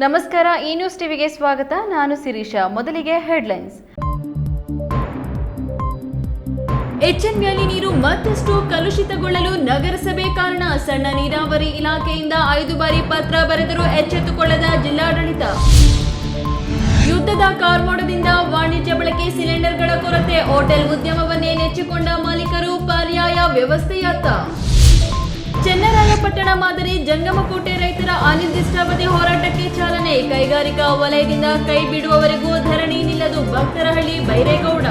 ನಮಸ್ಕಾರ, ಈ ನ್ಯೂಸ್ ಟಿವಿಗೆ ಸ್ವಾಗತ. ನಾನು ಶಿರೀಷಾ. ಮೊದಲಿಗೆ ಹೆಡ್ಲೈನ್ಸ್. ಎಚ್ಎನ್ ವ್ಯಾಲಿ ನೀರು ಮತ್ತಷ್ಟು ಕಲುಷಿತಗೊಳ್ಳಲು ನಗರಸಭೆ ಕಾರಣ. ಸಣ್ಣ ನೀರಾವರಿ ಇಲಾಖೆಯಿಂದ 5 ಬಾರಿ ಪತ್ರ ಬರೆದರೂ ಎಚ್ಚೆತ್ತುಕೊಳ್ಳದ ಜಿಲ್ಲಾಡಳಿತ. ಯುದ್ಧದ ಕಾರ್ಮೋಡದಿಂದ ವಾಣಿಜ್ಯ ಬಳಕೆ ಸಿಲಿಂಡರ್ಗಳ ಕೊರತೆ. ಹೋಟೆಲ್ ಉದ್ಯಮವನ್ನೇ ನೆಚ್ಚಿಕೊಂಡ ಮಾಲೀಕರು ಪರ್ಯಾಯ ವ್ಯವಸ್ಥೆಯತ್ತ. ಚನ್ನರಾಯಪಟ್ಟಣ ಮಾದರಿ ಜಂಗಮಕೋಟೆ ರೈತರ ಅನಿರ್ದಿಷ್ಟಾವಧಿ ಹೋರಾಟಕ್ಕೆ ಚಾಲನೆ. ಕೈಗಾರಿಕಾ ವಲಯದಿಂದ ಕೈ ಬಿಡುವವರೆಗೂ ಧರಣಿ ನಿಲ್ಲದು. ಭಕ್ತರಹಳ್ಳಿ ಬೈರೇಗೌಡ.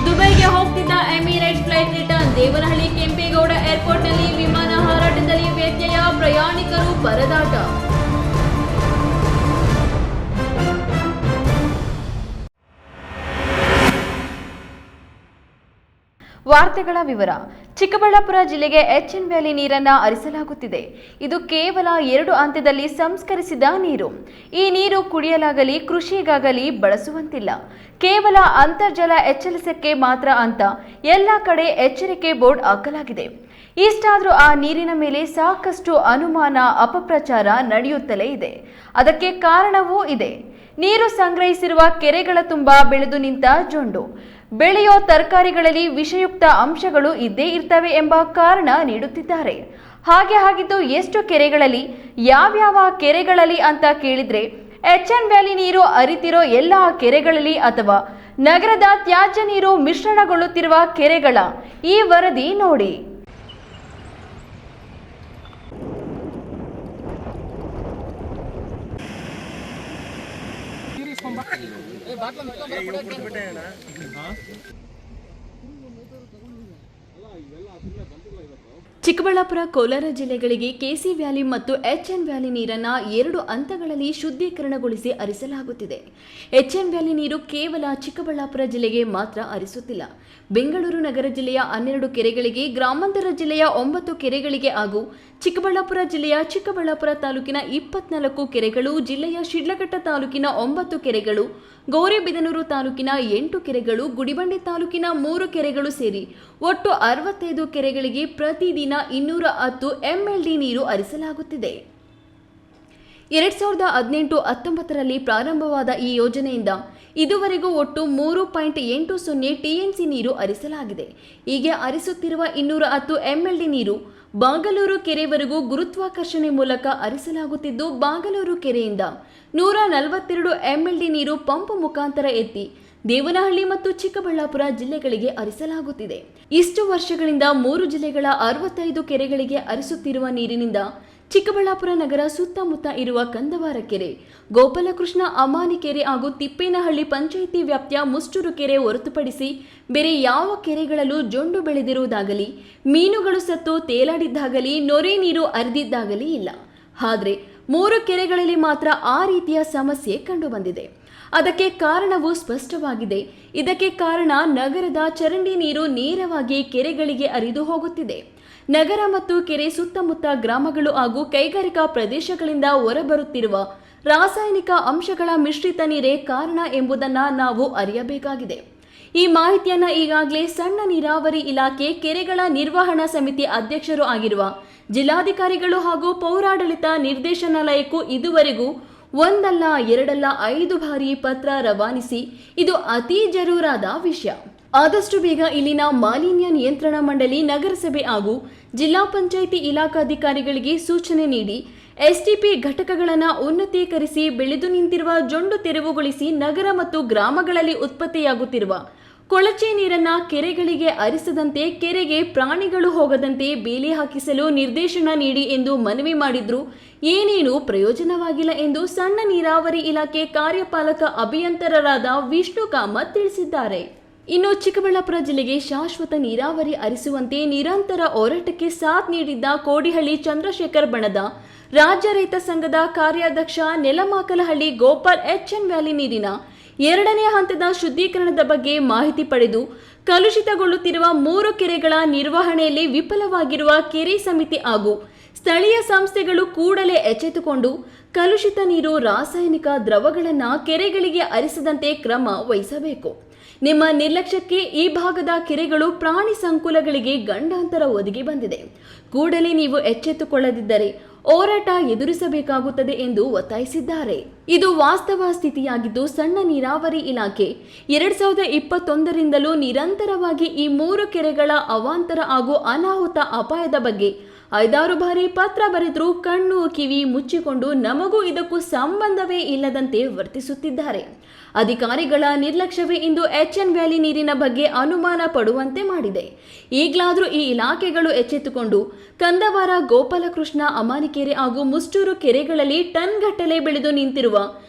ದುಬೈಗೆ ಹೋಗ್ತಿದ್ದ Emirates flight return. Devanahalli Kempegowda ಏರ್ಪೋರ್ಟ್ನಲ್ಲಿ ವಿಮಾನ ಹಾರಾಟದಲ್ಲಿ ವ್ಯತ್ಯಯ. ಪ್ರಯಾಣಿಕರು ಪರದಾಟ. ವಾರ್ತೆಗಳ ವಿವರ. ಚಿಕ್ಕಬಳ್ಳಾಪುರ ಜಿಲ್ಲೆಗೆ ಎಚ್ಎನ್ ವ್ಯಾಲಿ ನೀರನ್ನು ಹರಿಸಲಾಗುತ್ತಿದೆ. ಇದು ಕೇವಲ 2 ಹಂತದಲ್ಲಿ ಸಂಸ್ಕರಿಸಿದ ನೀರು. ಈ ನೀರು ಕುಡಿಯಲಾಗಲಿ ಕೃಷಿಗಾಗಲಿ ಬಳಸುವಂತಿಲ್ಲ. ಕೇವಲ ಅಂತರ್ಜಲ ಎಚ್ಚರಿಸಕ್ಕೆ ಮಾತ್ರ ಅಂತ ಎಲ್ಲ ಕಡೆ ಎಚ್ಚರಿಕೆ ಬೋರ್ಡ್ ಹಾಕಲಾಗಿದೆ. ಇಷ್ಟಾದರೂ ಆ ನೀರಿನ ಮೇಲೆ ಸಾಕಷ್ಟು ಅನುಮಾನ, ಅಪಪ್ರಚಾರ ನಡೆಯುತ್ತಲೇ ಇದೆ. ಅದಕ್ಕೆ ಕಾರಣವೂ ಇದೆ. ನೀರು ಸಂಗ್ರಹಿಸಿರುವ ಕೆರೆಗಳ ತುಂಬ ಬೆಳೆದು ನಿಂತ ಜೊಂಡು, ಬೆಳೆಯೋ ತರಕಾರಿಗಳಲ್ಲಿ ವಿಷಯುಕ್ತ ಅಂಶಗಳು ಇದ್ದೇ ಇರ್ತವೆ ಎಂಬ ಕಾರಣ ನೀಡುತ್ತಿದ್ದಾರೆ. ಹಾಗೆ ಆಗಿದ್ದು ಎಷ್ಟು ಕೆರೆಗಳಲ್ಲಿ, ಯಾವ್ಯಾವ ಕೆರೆಗಳಲ್ಲಿ ಅಂತ ಕೇಳಿದ್ರೆ ಎಚ್ಎನ್ ವ್ಯಾಲಿ ನೀರು ಹರಿತಿರೋ ಎಲ್ಲ ಕೆರೆಗಳಲ್ಲಿ ಅಥವಾ ನಗರದ ತ್ಯಾಜ್ಯ ನೀರು ಮಿಶ್ರಣಗೊಳ್ಳುತ್ತಿರುವ ಕೆರೆಗಳ ಈ ವರದಿ ನೋಡಿ. ಚಿಕ್ಕಬಳ್ಳಾಪುರ, ಕೋಲಾರ ಜಿಲ್ಲೆಗಳಿಗೆ ಕೆಸಿ ವ್ಯಾಲಿ ಮತ್ತು ಎಚ್ಎನ್ ವ್ಯಾಲಿ ನೀರನ್ನು 2 ಹಂತಗಳಲ್ಲಿ ಶುದ್ಧೀಕರಣಗೊಳಿಸಿ ಹರಿಸಲಾಗುತ್ತಿದೆ. ಎಚ್ಎನ್ ವ್ಯಾಲಿ ನೀರು ಕೇವಲ ಚಿಕ್ಕಬಳ್ಳಾಪುರ ಜಿಲ್ಲೆಗೆ ಮಾತ್ರ ಹರಿಸುತ್ತಿಲ್ಲ. ಬೆಂಗಳೂರು ನಗರ ಜಿಲ್ಲೆಯ 12 ಕೆರೆಗಳಿಗೆ, ಗ್ರಾಮಾಂತರ ಜಿಲ್ಲೆಯ 9 ಕೆರೆಗಳಿಗೆ ಹಾಗೂ ಚಿಕ್ಕಬಳ್ಳಾಪುರ ಜಿಲ್ಲೆಯ ಚಿಕ್ಕಬಳ್ಳಾಪುರ ತಾಲೂಕಿನ 24 ಕೆರೆಗಳು, ಜಿಲ್ಲೆಯ ಶಿಡ್ಲಘಟ್ಟ ತಾಲೂಕಿನ 9 ಕೆರೆಗಳು, ಗೌರಿಬಿದನೂರು ತಾಲೂಕಿನ 8 ಕೆರೆಗಳು, ಗುಡಿಬಂಡೆ ತಾಲೂಕಿನ 3 ಕೆರೆಗಳು ಸೇರಿ ಒಟ್ಟು 65 ಕೆರೆಗಳಿಗೆ ಪ್ರತಿದಿನ 210 MLD ನೀರು ಹರಿಸಲಾಗುತ್ತಿದೆ. 2018-19ರಲ್ಲಿ ಪ್ರಾರಂಭವಾದ ಈ ಯೋಜನೆಯಿಂದ ಇದುವರೆಗೂ ಒಟ್ಟು 3.80 TNC ನೀರು ಹರಿಸಲಾಗಿದೆ. ಹೀಗೆ ಹರಿಸುತ್ತಿರುವ 210 MLD ನೀರು ಬಾಗಲೂರು ಕೆರೆವರೆಗೂ ಗುರುತ್ವಾಕರ್ಷಣೆ ಮೂಲಕ ಹರಿಸಲಾಗುತ್ತಿದ್ದು, ಬಾಗಲೂರು ಕೆರೆಯಿಂದ 142 MLD ನೀರು ಪಂಪ್ ಮುಖಾಂತರ ಎತ್ತಿ ದೇವನಹಳ್ಳಿ ಮತ್ತು ಚಿಕ್ಕಬಳ್ಳಾಪುರ ಜಿಲ್ಲೆಗಳಿಗೆ ಹರಿಸಲಾಗುತ್ತಿದೆ. ಇಷ್ಟು ವರ್ಷಗಳಿಂದ 3 ಜಿಲ್ಲೆಗಳ 65 ಕೆರೆಗಳಿಗೆ ಹರಿಸುತ್ತಿರುವ ನೀರಿನಿಂದ ಚಿಕ್ಕಬಳ್ಳಾಪುರ ನಗರ ಸುತ್ತಮುತ್ತ ಇರುವ ಕಂದವಾರ ಕೆರೆ, ಗೋಪಾಲಕೃಷ್ಣ ಅಮಾನಿ ಕೆರೆ ಹಾಗೂ ತಿಪ್ಪೇನಹಳ್ಳಿ ಪಂಚಾಯಿತಿ ವ್ಯಾಪ್ತಿಯ ಮುಷ್ಟೂರು ಕೆರೆ ಹೊರತುಪಡಿಸಿ ಬೇರೆ ಯಾವ ಕೆರೆಗಳಲ್ಲೂ ಜೊಂಡು ಬೆಳೆದಿರುವುದಾಗಲಿ, ಮೀನುಗಳು ಸತ್ತು ತೇಲಾಡಿದ್ದಾಗಲಿ, ನೊರೆ ನೀರು ಹರಿದಿದ್ದಾಗಲಿ ಇಲ್ಲ. ಆದರೆ 3 ಕೆರೆಗಳಲ್ಲಿ ಮಾತ್ರ ಆ ರೀತಿಯ ಸಮಸ್ಯೆ ಕಂಡುಬಂದಿದೆ. ಅದಕ್ಕೆ ಕಾರಣವೂ ಸ್ಪಷ್ಟವಾಗಿದೆ. ಇದಕ್ಕೆ ಕಾರಣ ನಗರದ ಚರಂಡಿ ನೀರು ನೇರವಾಗಿ ಕೆರೆಗಳಿಗೆ ಹರಿದು ಹೋಗುತ್ತಿದೆ. ನಗರ ಮತ್ತು ಕೆರೆ ಸುತ್ತಮುತ್ತ ಗ್ರಾಮಗಳು ಹಾಗೂ ಕೈಗಾರಿಕಾ ಪ್ರದೇಶಗಳಿಂದ ಹೊರಬರುತ್ತಿರುವ ರಾಸಾಯನಿಕ ಅಂಶಗಳ ಮಿಶ್ರಿತ ನೀರೇ ಕಾರಣ ಎಂಬುದನ್ನು ನಾವು ಅರಿಯಬೇಕಾಗಿದೆ. ಈ ಮಾಹಿತಿಯನ್ನು ಈಗಾಗಲೇ ಸಣ್ಣ ನೀರಾವರಿ ಇಲಾಖೆ ಕೆರೆಗಳ ನಿರ್ವಹಣಾ ಸಮಿತಿ ಅಧ್ಯಕ್ಷರು ಆಗಿರುವ ಜಿಲ್ಲಾಧಿಕಾರಿಗಳು ಹಾಗೂ ಪೌರಾಡಳಿತ ನಿರ್ದೇಶನಾಲಯಕ್ಕೂ ಇದುವರೆಗೂ 1 ಅಲ್ಲ 2 ಅಲ್ಲ 5 ಬಾರಿ ಪತ್ರ ರವಾನಿಸಿ ಇದು ಅತಿ ಜರೂರಾದ ವಿಷಯ. ಆದಷ್ಟು ಬೇಗ ಇಲ್ಲಿನ ಮಾಲಿನ್ಯ ನಿಯಂತ್ರಣ ಮಂಡಳಿ, ನಗರಸಭೆ ಹಾಗೂ ಜಿಲ್ಲಾ ಪಂಚಾಯಿತಿ ಇಲಾಖಾಧಿಕಾರಿಗಳಿಗೆ ಸೂಚನೆ ನೀಡಿ STP ಘಟಕಗಳನ್ನು ಉನ್ನತೀಕರಿಸಿ ಬೆಳೆದು ನಿಂತಿರುವ ಜೊಂಡು ತೆರವುಗೊಳಿಸಿ ನಗರ ಮತ್ತು ಗ್ರಾಮಗಳಲ್ಲಿ ಉತ್ಪತ್ತಿಯಾಗುತ್ತಿರುವ ಕೊಳಚೆ ನೀರನ್ನ ಕೆರೆಗಳಿಗೆ ಹರಿಸದಂತೆ, ಕೆರೆಗೆ ಪ್ರಾಣಿಗಳು ಹೋಗದಂತೆ ಬೇಲಿ ಹಾಕಿಸಲು ನಿರ್ದೇಶನ ನೀಡಿ ಎಂದು ಮನವಿ ಮಾಡಿದ್ರು ಏನೇನೂ ಪ್ರಯೋಜನವಾಗಿಲ್ಲ ಎಂದು ಸಣ್ಣ ನೀರಾವರಿ ಇಲಾಖೆ ಕಾರ್ಯಪಾಲಕ ಅಭಿಯಂತರರಾದ ವಿಷ್ಣು ಕಾಮತ್ ತಿಳಿಸಿದ್ದಾರೆ. ಇನ್ನು ಚಿಕ್ಕಬಳ್ಳಾಪುರ ಜಿಲ್ಲೆಗೆ ಶಾಶ್ವತ ನೀರಾವರಿ ಹರಿಸುವಂತೆ ನಿರಂತರ ಹೋರಾಟಕ್ಕೆ ಸಾಥ್ ನೀಡಿದ್ದ ಕೋಡಿಹಳ್ಳಿ ಚಂದ್ರಶೇಖರ್ ಬಣದ ರಾಜ್ಯ ರೈತ ಸಂಘದ ಕಾರ್ಯಾಧ್ಯಕ್ಷ ನೆಲಮಾಕಲಹಳ್ಳಿ ಗೋಪಾಲ್ ಎಚ್ಎನ್ ವ್ಯಾಲಿ ನೀರಿನ 2ನೇ ಹಂತದ ಶುದ್ಧೀಕರಣದ ಬಗ್ಗೆ ಮಾಹಿತಿ ಪಡೆದು ಕಲುಷಿತಗೊಳ್ಳುತ್ತಿರುವ 3 ಕೆರೆಗಳ ನಿರ್ವಹಣೆಯಲ್ಲಿ ವಿಫಲವಾಗಿರುವ ಕೆರೆ ಸಮಿತಿ ಹಾಗೂ ಸ್ಥಳೀಯ ಸಂಸ್ಥೆಗಳು ಕೂಡಲೇ ಎಚ್ಚೆತ್ತುಕೊಂಡು ಕಲುಷಿತ ನೀರು, ರಾಸಾಯನಿಕ ದ್ರವಗಳನ್ನು ಕೆರೆಗಳಿಗೆ ಹರಿಸದಂತೆ ಕ್ರಮ ವಹಿಸಬೇಕು. ನಿಮ್ಮ ನಿರ್ಲಕ್ಷ್ಯಕ್ಕೆ ಈ ಭಾಗದ ಕೆರೆಗಳು ಪ್ರಾಣಿ ಸಂಕುಲಗಳಿಗೆ ಗಂಡಾಂತರ ಒದಗಿ ಬಂದಿದೆ. ಕೂಡಲೇ ನೀವು ಎಚ್ಚೆತ್ತುಕೊಳ್ಳದಿದ್ದರೆ ಹೋರಾಟ ಎದುರಿಸಬೇಕಾಗುತ್ತದೆ ಎಂದು ಒತ್ತಾಯಿಸಿದ್ದಾರೆ. ಇದು ವಾಸ್ತವ ಸ್ಥಿತಿಯಾಗಿದ್ದು, ಸಣ್ಣ ನೀರಾವರಿ ಇಲಾಖೆ 2021ರಿಂದಲೂ ನಿರಂತರವಾಗಿ ಈ 3 ಕೆರೆಗಳ ಅವಾಂತರ ಹಾಗೂ ಅನಾಹುತ ಅಪಾಯದ ಬಗ್ಗೆ 5-6 ಬಾರಿ ಪತ್ರ ಬರೆದರೂ ಕಣ್ಣು ಕಿವಿ ಮುಚ್ಚಿಕೊಂಡು ನಮಗೂ ಇದಕ್ಕೂ ಸಂಬಂಧವೇ ಇಲ್ಲದಂತೆ ವರ್ತಿಸುತ್ತಿದ್ದಾರೆ. ಅಧಿಕಾರಿಗಳ ನಿರ್ಲಕ್ಷ್ಯವೇ ಇಂದು ಎಚ್ಎನ್ ವ್ಯಾಲಿ ನೀರಿನ ಬಗ್ಗೆ ಅನುಮಾನ ಪಡುವಂತೆ ಮಾಡಿದೆ. ಈಗಲಾದರೂ ಈ ಇಲಾಖೆಗಳು ಎಚ್ಚೆತ್ತುಕೊಂಡು ಕಂದವಾರ, ಗೋಪಾಲಕೃಷ್ಣ, ಅಮಾನಿಕೆರೆ ಹಾಗೂ ಮುಷ್ಟೂರು ಕೆರೆಗಳಲ್ಲಿ ಟನ್ಗಟ್ಟಲೆ ಬೆಳೆದು ನಿಂತಿರುವ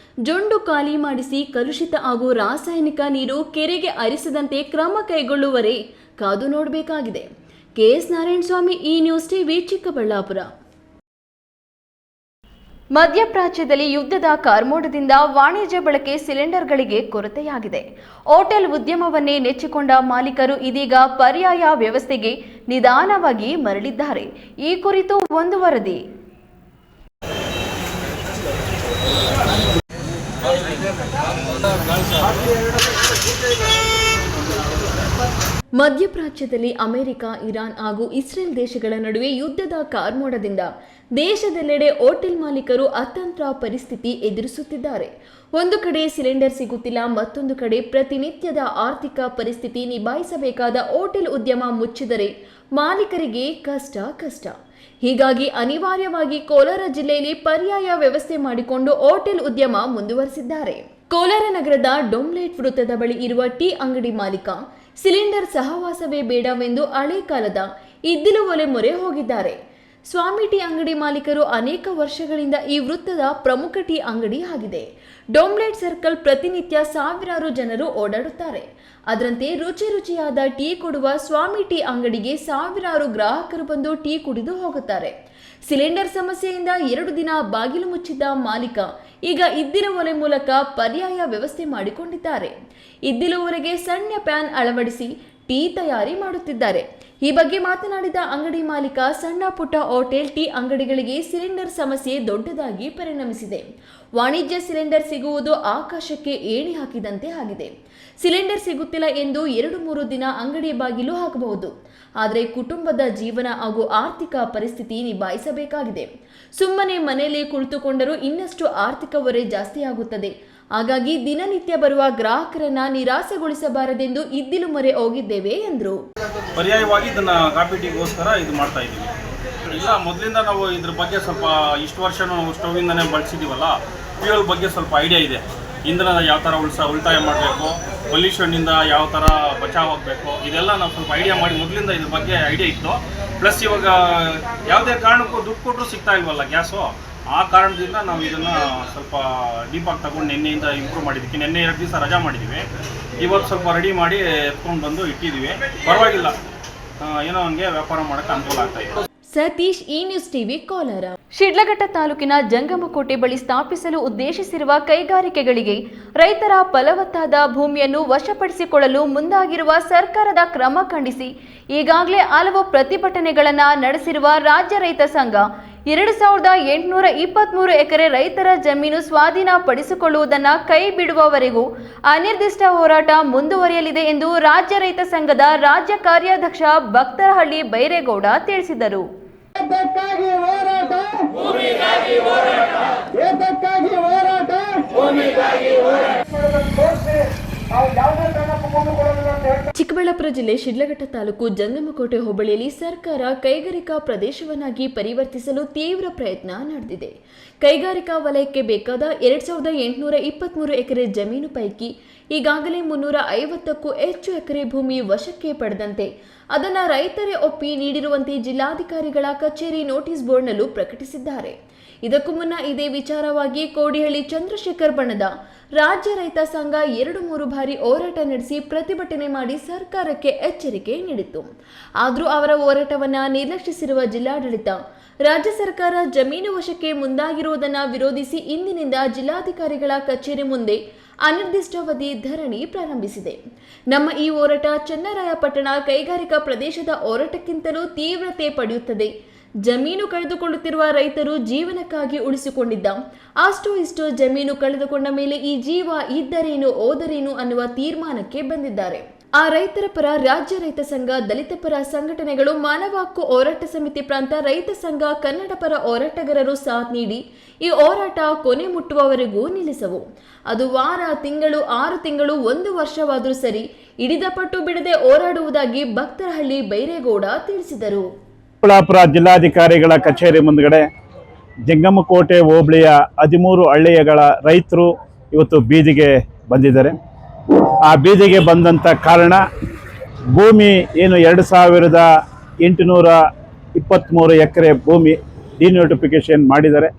ಜೊಂಡು ಖಾಲಿ ಮಾಡಿಸಿ ಕಲುಷಿತ ಹಾಗೂ ರಾಸಾಯನಿಕ ನೀರು ಕೆರೆಗೆ ಹರಿಸದಂತೆ ಕ್ರಮ ಕೈಗೊಳ್ಳುವರೇ ಕಾದು ನೋಡಬೇಕಾಗಿದೆ. ಕೆಎಸ್ ನಾರಾಯಣಸ್ವಾಮಿ, ಈ ನ್ಯೂಸ್ ಟಿವಿ, ಚಿಕ್ಕಬಳ್ಳಾಪುರ. ಮಧ್ಯಪ್ರಾಚ್ಯದಲ್ಲಿ ಯುದ್ಧದ ಕಾರ್ಮೋಡದಿಂದ ವಾಣಿಜ್ಯ ಬಳಕೆ ಸಿಲಿಂಡರ್ಗಳಿಗೆ ಕೊರತೆಯಾಗಿದೆ. ಹೋಟೆಲ್ ಉದ್ಯಮವನ್ನೇ ನೆಚ್ಚಿಕೊಂಡ ಮಾಲೀಕರು ಇದೀಗ ಪರ್ಯಾಯ ವ್ಯವಸ್ಥೆಗೆ ನಿಧಾನವಾಗಿ ಮರಳಿದ್ದಾರೆ. ಈ ಕುರಿತು ಒಂದು ವರದಿ. ಮಧ್ಯಪ್ರಾಚ್ಯದಲ್ಲಿ ಅಮೆರಿಕ, ಇರಾನ್ ಹಾಗೂ ಇಸ್ರೇಲ್ ದೇಶಗಳ ನಡುವೆ ಯುದ್ಧದ ಕಾರ್ಮೋಡದಿಂದ ದೇಶದೆಲ್ಲೆಡೆ ಹೋಟೆಲ್ ಮಾಲೀಕರು ಅತಂತ್ರ ಪರಿಸ್ಥಿತಿ ಎದುರಿಸುತ್ತಿದ್ದಾರೆ. ಒಂದು ಕಡೆ ಸಿಲಿಂಡರ್ ಸಿಗುತ್ತಿಲ್ಲ, ಮತ್ತೊಂದು ಕಡೆ ಪ್ರತಿನಿತ್ಯದ ಆರ್ಥಿಕ ಪರಿಸ್ಥಿತಿ ನಿಭಾಯಿಸಬೇಕಾದ ಹೋಟೆಲ್ ಉದ್ಯಮ ಮುಚ್ಚಿದರೆ ಮಾಲೀಕರಿಗೆ ಕಷ್ಟ. ಹೀಗಾಗಿ ಅನಿವಾರ್ಯವಾಗಿ ಕೋಲಾರ ಜಿಲ್ಲೆಯಲ್ಲಿ ಪರ್ಯಾಯ ವ್ಯವಸ್ಥೆ ಮಾಡಿಕೊಂಡು ಹೋಟೆಲ್ ಉದ್ಯಮ ಮುಂದುವರೆಸಿದ್ದಾರೆ. ಕೋಲಾರ ನಗರದ ಡೊಮ್ಲೇಟ್ ವೃತ್ತದ ಬಳಿ ಇರುವ ಟೀ ಅಂಗಡಿ ಮಾಲೀಕ ಸಿಲಿಂಡರ್ ಸಹವಾಸವೇ ಬೇಡವೆಂದು ಹಳೆ ಕಾಲದ ಇದ್ದಿಲು ಒಲೆ ಮೊರೆ ಹೋಗಿದ್ದಾರೆ. ಸ್ವಾಮಿ ಟೀ ಅಂಗಡಿ ಮಾಲೀಕರು ಅನೇಕ ವರ್ಷಗಳಿಂದ ಈ ವೃತ್ತದ ಪ್ರಮುಖ ಟೀ ಅಂಗಡಿ ಆಗಿದೆ. ಡೊಮ್ಲೇಟ್ ಸರ್ಕಲ್ ಪ್ರತಿನಿತ್ಯ ಸಾವಿರಾರು ಜನರು ಓಡಾಡುತ್ತಾರೆ. ಅದರಂತೆ ರುಚಿಯಾದ ಟೀ ಕೊಡುವ ಸ್ವಾಮಿ ಟೀ ಅಂಗಡಿಗೆ ಸಾವಿರಾರು ಗ್ರಾಹಕರು ಬಂದು ಟೀ ಕುಡಿದು ಹೋಗುತ್ತಾರೆ. ಸಿಲಿಂಡರ್ ಸಮಸ್ಯೆಯಿಂದ 2 ದಿನ ಬಾಗಿಲು ಮುಚ್ಚಿದ್ದ ಮಾಲೀಕ ಈಗ ಇದ್ದಿಲು ಒಲೆ ಮೂಲಕ ಪರ್ಯಾಯ ವ್ಯವಸ್ಥೆ ಮಾಡಿಕೊಂಡಿದ್ದಾರೆ. ಇದ್ದಿಲು ಒಲೆಗೆ ಸಣ್ಣ ಪ್ಯಾನ್ ಅಳವಡಿಸಿ ಟೀ ತಯಾರಿ ಮಾಡುತ್ತಿದ್ದಾರೆ. ಈ ಬಗ್ಗೆ ಮಾತನಾಡಿದ ಅಂಗಡಿ ಮಾಲೀಕ, ಸಣ್ಣ ಪುಟ್ಟ ಹೋಟೆಲ್, ಟೀ ಅಂಗಡಿಗಳಿಗೆ ಸಿಲಿಂಡರ್ ಸಮಸ್ಯೆ ದೊಡ್ಡದಾಗಿ ಪರಿಣಮಿಸಿದೆ. ವಾಣಿಜ್ಯ ಸಿಲಿಂಡರ್ ಸಿಗುವುದು ಆಕಾಶಕ್ಕೆ ಏಣಿ ಹಾಕಿದಂತೆ ಆಗಿದೆ. ಸಿಲಿಂಡರ್ ಸಿಗುತ್ತಿಲ್ಲ ಎಂದು 2-3 ದಿನ ಅಂಗಡಿ ಬಾಗಿಲು ಹಾಕಬಹುದು. ಆದರೆ ಕುಟುಂಬದ ಜೀವನ ಹಾಗೂ ಆರ್ಥಿಕ ಪರಿಸ್ಥಿತಿ ನಿಭಾಯಿಸಬೇಕಾಗಿದೆ. ಸುಮ್ಮನೆ ಮನೆಯಲ್ಲಿ ಕುಳಿತುಕೊಂಡರೂ ಇನ್ನಷ್ಟು ಆರ್ಥಿಕ ಹೊರೆ ಜಾಸ್ತಿಯಾಗುತ್ತದೆ. ಹಾಗಾಗಿ ದಿನನಿತ್ಯ ಬರುವ ಗ್ರಾಹಕರನ್ನ ನಿರಾಸೆಗೊಳಿಸಬಾರದೆಂದು ಇದ್ದಿಲು ಮೊರೆ ಹೋಗಿದ್ದೇವೆ ಎಂದರು. ಪರ್ಯಾಯವಾಗಿ ಇದನ್ನ ಕಾಫಿ ಟೀಗೋಸ್ಕರ ಇದು ಮಾಡ್ತಾ ಇದ್ದೀವಿ. ಇಲ್ಲ, ಮೊದಲಿಂದ ನಾವು ಇದ್ರ ಬಗ್ಗೆ ಸ್ವಲ್ಪ ಇಷ್ಟು ವರ್ಷನೂ ಸ್ಟೌವಿಂದನೇ ಬಳಸಿದ್ದೀವಲ್ಲ, ಫ್ಯೂಯಲ್ ಬಗ್ಗೆ ಸ್ವಲ್ಪ ಐಡಿಯಾ ಇದೆ. ಇಂಧನ ಯಾವ ಥರ ಉಳಿತಾಯ ಮಾಡಬೇಕು, ಪೊಲ್ಯೂಷನ್ನಿಂದ ಯಾವ ಥರ ಬಚಾವಾಗಬೇಕು, ಇದೆಲ್ಲ ನಾವು ಸ್ವಲ್ಪ ಐಡಿಯಾ ಮಾಡಿ ಮೊದಲಿಂದ ಇದ್ರ ಬಗ್ಗೆ ಐಡಿಯಾ ಇತ್ತು. ಪ್ಲಸ್ ಇವಾಗ ಯಾವುದೇ ಕಾರಣಕ್ಕೂ ದುಡ್ಡು ಕೊಟ್ಟರು ಸಿಗ್ತಾ ಇಲ್ವಲ್ಲ ಗ್ಯಾಸು. ಆ ಕಾರಣದಿಂದ ನಾವು ಇದನ್ನು ಸ್ವಲ್ಪ ಡೀಪಾಗಿ ತಗೊಂಡು ನಿನ್ನೆಯಿಂದ ಇಂಪ್ರೂವ್ ಮಾಡಿದ್ದಕ್ಕೆ ನಿನ್ನೆ 2 ದಿವಸ ರಜಾ ಮಾಡಿದ್ದೀವಿ. ಇವತ್ತು ಸ್ವಲ್ಪ ರೆಡಿ ಮಾಡಿ ಎತ್ಕೊಂಡು ಬಂದು ಇಟ್ಟಿದ್ದೀವಿ. ಪರವಾಗಿಲ್ಲ, ಏನೋ ಹಂಗೆ ವ್ಯಾಪಾರ ಮಾಡೋಕ್ಕೆ ಅನುಕೂಲ ಆಗ್ತಾ ಇದೆ. ಸತೀಶ್, ಈ ನ್ಯೂಸ್ ಟಿವಿ, ಕೋಲಾರ. ಶಿಡ್ಲಘಟ್ಟ ತಾಲೂಕಿನ ಜಂಗಮಕೋಟೆ ಬಳಿ ಸ್ಥಾಪಿಸಲು ಉದ್ದೇಶಿಸಿರುವ ಕೈಗಾರಿಕೆಗಳಿಗೆ ರೈತರ ಫಲವತ್ತಾದ ಭೂಮಿಯನ್ನು ವಶಪಡಿಸಿಕೊಳ್ಳಲು ಮುಂದಾಗಿರುವ ಸರ್ಕಾರದ ಕ್ರಮ ಖಂಡಿಸಿ ಈಗಾಗಲೇ ಹಲವು ಪ್ರತಿಭಟನೆಗಳನ್ನು ನಡೆಸಿರುವ ರಾಜ್ಯ ರೈತ ಸಂಘ 2823 ಎಕರೆ ರೈತರ ಜಮೀನು ಸ್ವಾಧೀನ ಪಡಿಸಿಕೊಳ್ಳುವುದನ್ನು ಕೈ ಬಿಡುವವರೆಗೂ ಅನಿರ್ದಿಷ್ಟ ಹೋರಾಟ ಮುಂದುವರಿಯಲಿದೆ ಎಂದು ರಾಜ್ಯ ರೈತ ಸಂಘದ ರಾಜ್ಯ ಕಾರ್ಯಾಧ್ಯಕ್ಷ ಭಕ್ತರಹಳ್ಳಿ ಬೈರೇಗೌಡ ತಿಳಿಸಿದರು. ಚಿಕ್ಕಬಳ್ಳಾಪುರ ಜಿಲ್ಲೆ ಶಿಡ್ಲಘಟ್ಟ ತಾಲೂಕು ಜಂಗಮಕೋಟೆ ಹೋಬಳಿಯಲ್ಲಿ ಸರ್ಕಾರ ಕೈಗಾರಿಕಾ ಪ್ರದೇಶವನ್ನಾಗಿ ಪರಿವರ್ತಿಸಲು ತೀವ್ರ ಪ್ರಯತ್ನ ನಡೆದಿದೆ. ಕೈಗಾರಿಕಾ ವಲಯಕ್ಕೆ ಬೇಕಾದ 2823 ಎಕರೆ ಜಮೀನು ಪೈಕಿ ಈಗಾಗಲೇ 350ಕ್ಕೂ ಹೆಚ್ಚು ಎಕರೆ ಭೂಮಿ ವಶಕ್ಕೆ ಪಡೆದಂತೆ ಅದನ್ನು ರೈತರೇ ಒಪ್ಪಿ ನೀಡಿರುವಂತೆ ಜಿಲ್ಲಾಧಿಕಾರಿಗಳ ಕಚೇರಿ ನೋಟಿಸ್ ಬೋರ್ಡ್ನಲ್ಲೂ ಪ್ರಕಟಿಸಿದ್ದಾರೆ. ಇದಕ್ಕೂ ಮುನ್ನ ಇದೇ ವಿಚಾರವಾಗಿ ಕೋಡಿಹಳ್ಳಿ ಚಂದ್ರಶೇಖರ್ ಬಣದ ರಾಜ್ಯ ರೈತ ಸಂಘ 2-3 ಬಾರಿ ಹೋರಾಟ ನಡೆಸಿ ಪ್ರತಿಭಟನೆ ಮಾಡಿ ಸರ್ಕಾರಕ್ಕೆ ಎಚ್ಚರಿಕೆ ನೀಡಿತ್ತು. ಆದರೂ ಅವರ ಹೋರಾಟವನ್ನು ನಿರ್ಲಕ್ಷಿಸಿರುವ ಜಿಲ್ಲಾಡಳಿತ ರಾಜ್ಯ ಸರ್ಕಾರ ಜಮೀನು ವಶಕ್ಕೆ ಮುಂದಾಗಿರುವುದನ್ನು ವಿರೋಧಿಸಿ ಇಂದಿನಿಂದ ಜಿಲ್ಲಾಧಿಕಾರಿಗಳ ಕಚೇರಿ ಮುಂದೆ ಅನಿರ್ದಿಷ್ಟಾವಧಿ ಧರಣಿ ಪ್ರಾರಂಭಿಸಿದೆ. ನಮ್ಮ ಈ ಹೋರಾಟ ಚನ್ನರಾಯಪಟ್ಟಣ ಕೈಗಾರಿಕಾ ಪ್ರದೇಶದ ಹೋರಾಟಕ್ಕಿಂತಲೂ ತೀವ್ರತೆ ಪಡೆಯುತ್ತದೆ. ಜಮೀನು ಕಳೆದುಕೊಳ್ಳುತ್ತಿರುವ ರೈತರು ಜೀವನಕ್ಕಾಗಿ ಉಳಿಸಿಕೊಂಡಿದ್ದ ಅಷ್ಟೋ ಇಷ್ಟೋ ಜಮೀನು ಕಳೆದುಕೊಂಡ ಮೇಲೆ ಈ ಜೀವ ಇದ್ದರೇನು ಹೋದರೇನು ಅನ್ನುವ ತೀರ್ಮಾನಕ್ಕೆ ಬಂದಿದ್ದಾರೆ. ಆ ರೈತರ ಪರ ರಾಜ್ಯ ರೈತ ಸಂಘ, ದಲಿತ ಪರ ಸಂಘಟನೆಗಳು, ಮಾನವ ಹಕ್ಕು ಹೋರಾಟ ಸಮಿತಿ ಪ್ರಾಂತ ರೈತ ಸಂಘ, ಕನ್ನಡ ಪರ ಹೋರಾಟಗಾರರು ಸಾಥ್ ನೀಡಿ ಈ ಹೋರಾಟ ಕೊನೆ ಮುಟ್ಟುವವರೆಗೂ ನಿಲ್ಲಿಸವು. ಅದು ವಾರ, ತಿಂಗಳು, 6 ತಿಂಗಳು, 1 ವರ್ಷವಾದರೂ ಸರಿ, ಹಿಡಿದ ಪಟ್ಟು ಬಿಡದೆ ಹೋರಾಡುವುದಾಗಿ ಭಕ್ತರಹಳ್ಳಿ ಬೈರೇಗೌಡ ತಿಳಿಸಿದರು. ಚಿಕ್ಕಬಳ್ಳಾಪುರ ಜಿಲ್ಲಾಧಿಕಾರಿಗಳ ಕಚೇರಿ ಮುಂದ್ಗಡೆ ಜಂಗಮಕೋಟೆ ಹೋಬಳಿಯ 13 ಹಳ್ಳಿಗಳ ರೈತರು ಇವತ್ತು ಬೀದಿಗೆ ಬಂದಿದ್ದಾರೆ. ಆ ಬೀದಿಗೆ ಬಂದಂಥ ಕಾರಣ ಭೂಮಿ ಏನು 2823 ಎಕರೆ ಭೂಮಿ ಡಿನೋಟಿಫಿಕೇಶನ್ ಮಾಡಿದ್ದಾರೆ,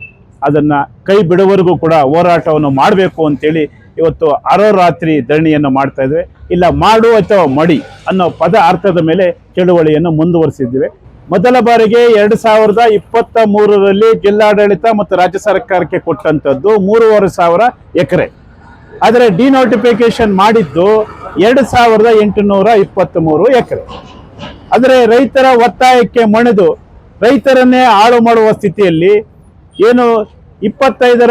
ಅದನ್ನು ಕೈ ಬಿಡುವವರೆಗೂ ಕೂಡ ಹೋರಾಟವನ್ನು ಮಾಡಬೇಕು ಅಂತೇಳಿ ಇವತ್ತು ಅರೋರಾತ್ರಿ ಧರಣಿಯನ್ನು ಮಾಡ್ತಾ ಇದ್ದೇವೆ. ಇಲ್ಲ ಮಾಡು ಅಥವಾ ಮಡಿ ಅನ್ನೋ ಪದ ಅರ್ಥದ ಮೇಲೆ ಚಳುವಳಿಯನ್ನು ಮುಂದುವರಿಸಿದ್ದೇವೆ. ಮೊದಲ ಬಾರಿಗೆ 2023ರಲ್ಲಿ ಜಿಲ್ಲಾಡಳಿತ ಮತ್ತು ರಾಜ್ಯ ಸರ್ಕಾರಕ್ಕೆ ಕೊಟ್ಟಂಥದ್ದು 3,500 ಎಕರೆ. ಆದರೆ ಡಿನೋಟಿಫಿಕೇಶನ್ ಮಾಡಿದ್ದು 2,823 ಎಕರೆ. ಆದರೆ ರೈತರ ಒತ್ತಾಯಕ್ಕೆ ಮಣಿದು ರೈತರನ್ನೇ ಹಾಳು ಮಾಡುವ ಸ್ಥಿತಿಯಲ್ಲಿ ಏನು 25ರ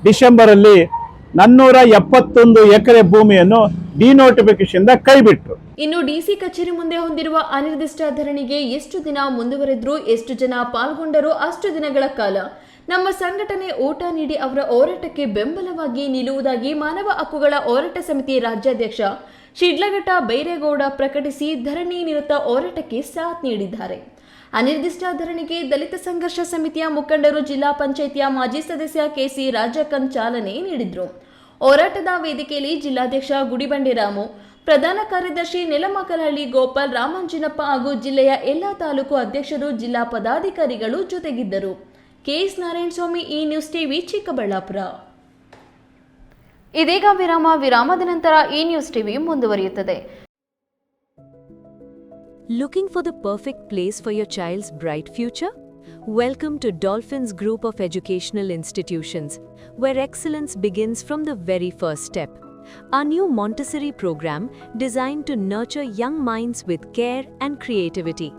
ಡಿಸೆಂಬರಲ್ಲಿ 471 ಎಕರೆ ಭೂಮಿಯನ್ನು ಡಿನೋಟಿಫಿಕೇಶನ್ ಕೈಬಿಟ್ರು. ಇನ್ನು ಡಿಸಿ ಕಚೇರಿ ಮುಂದೆ ಹೊಂದಿರುವ ಅನಿರ್ದಿಷ್ಟ ಧರಣಿಗೆ ಎಷ್ಟು ದಿನ ಮುಂದುವರೆದ್ರು, ಎಷ್ಟು ಜನ ಪಾಲ್ಗೊಂಡರು, ಅಷ್ಟು ದಿನಗಳ ಕಾಲ ನಮ್ಮ ಸಂಘಟನೆ ಊಟ ನೀಡಿ ಅವರ ಹೋರಾಟಕ್ಕೆ ಬೆಂಬಲವಾಗಿ ನಿಲ್ಲುವುದಾಗಿ ಮಾನವ ಹಕ್ಕುಗಳ ಹೋರಾಟ ಸಮಿತಿ ರಾಜ್ಯಾಧ್ಯಕ್ಷ ಶಿಡ್ಲಘಟ್ಟ ಬೈರೇಗೌಡ ಪ್ರಕಟಿಸಿ ಧರಣಿ ನಿರತ ಹೋರಾಟಕ್ಕೆ ಸಾಥ್ ನೀಡಿದ್ದಾರೆ. ಅನಿರ್ದಿಷ್ಟ ಧರಣಿಗೆ ದಲಿತ ಸಂಘರ್ಷ ಸಮಿತಿಯ ಮುಖಂಡರು, ಜಿಲ್ಲಾ ಪಂಚಾಯಿತಿಯ ಮಾಜಿ ಸದಸ್ಯ ಕೆಸಿ ರಾಜಕ್ಕನ್ ಚಾಲನೆ ನೀಡಿದ್ರು. ಹೋರಾಟದ ವೇದಿಕೆಯಲ್ಲಿ ಜಿಲ್ಲಾಧ್ಯಕ್ಷ ಗುಡಿಬಂಡೆ ರಾಮು, ಪ್ರಧಾನ ಕಾರ್ಯದರ್ಶಿ ನೆಲಮಕಲಹಳ್ಳಿ ಗೋಪಾಲ್, ರಾಮಾಂಜಿನಪ್ಪ ಹಾಗೂ ಜಿಲ್ಲೆಯ ಎಲ್ಲಾ ತಾಲೂಕು ಅಧ್ಯಕ್ಷರು, ಜಿಲ್ಲಾ ಪದಾಧಿಕಾರಿಗಳು ಜೊತೆಗಿದ್ದರು. ಕೆಎಸ್ ನಾರಾಯಣಸ್ವಾಮಿ, ಈ ನ್ಯೂಸ್ ಟಿವಿ, ಚಿಕ್ಕಬಳ್ಳಾಪುರ. ಇದೀಗ ವಿರಾಮದ ನಂತರ ಈ ನ್ಯೂಸ್ ಟಿವಿ ಮುಂದುವರಿಯುತ್ತದೆ. Looking for the perfect place for your child's bright future? Welcome to Dolphins Group of Educational Institutions, where excellence begins from the very first step. Our new Montessori program designed to nurture young minds with care and creativity.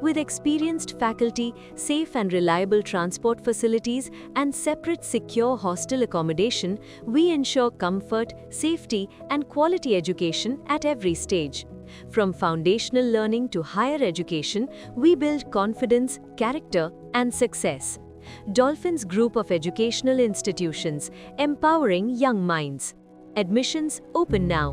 With experienced faculty, safe and reliable transport facilities, and separate secure hostel accommodation, we ensure comfort, safety, and quality education at every stage. From foundational learning to higher education, we build confidence, character, and success. Dolphins Group of Educational Institutions, empowering young minds. Admissions open now.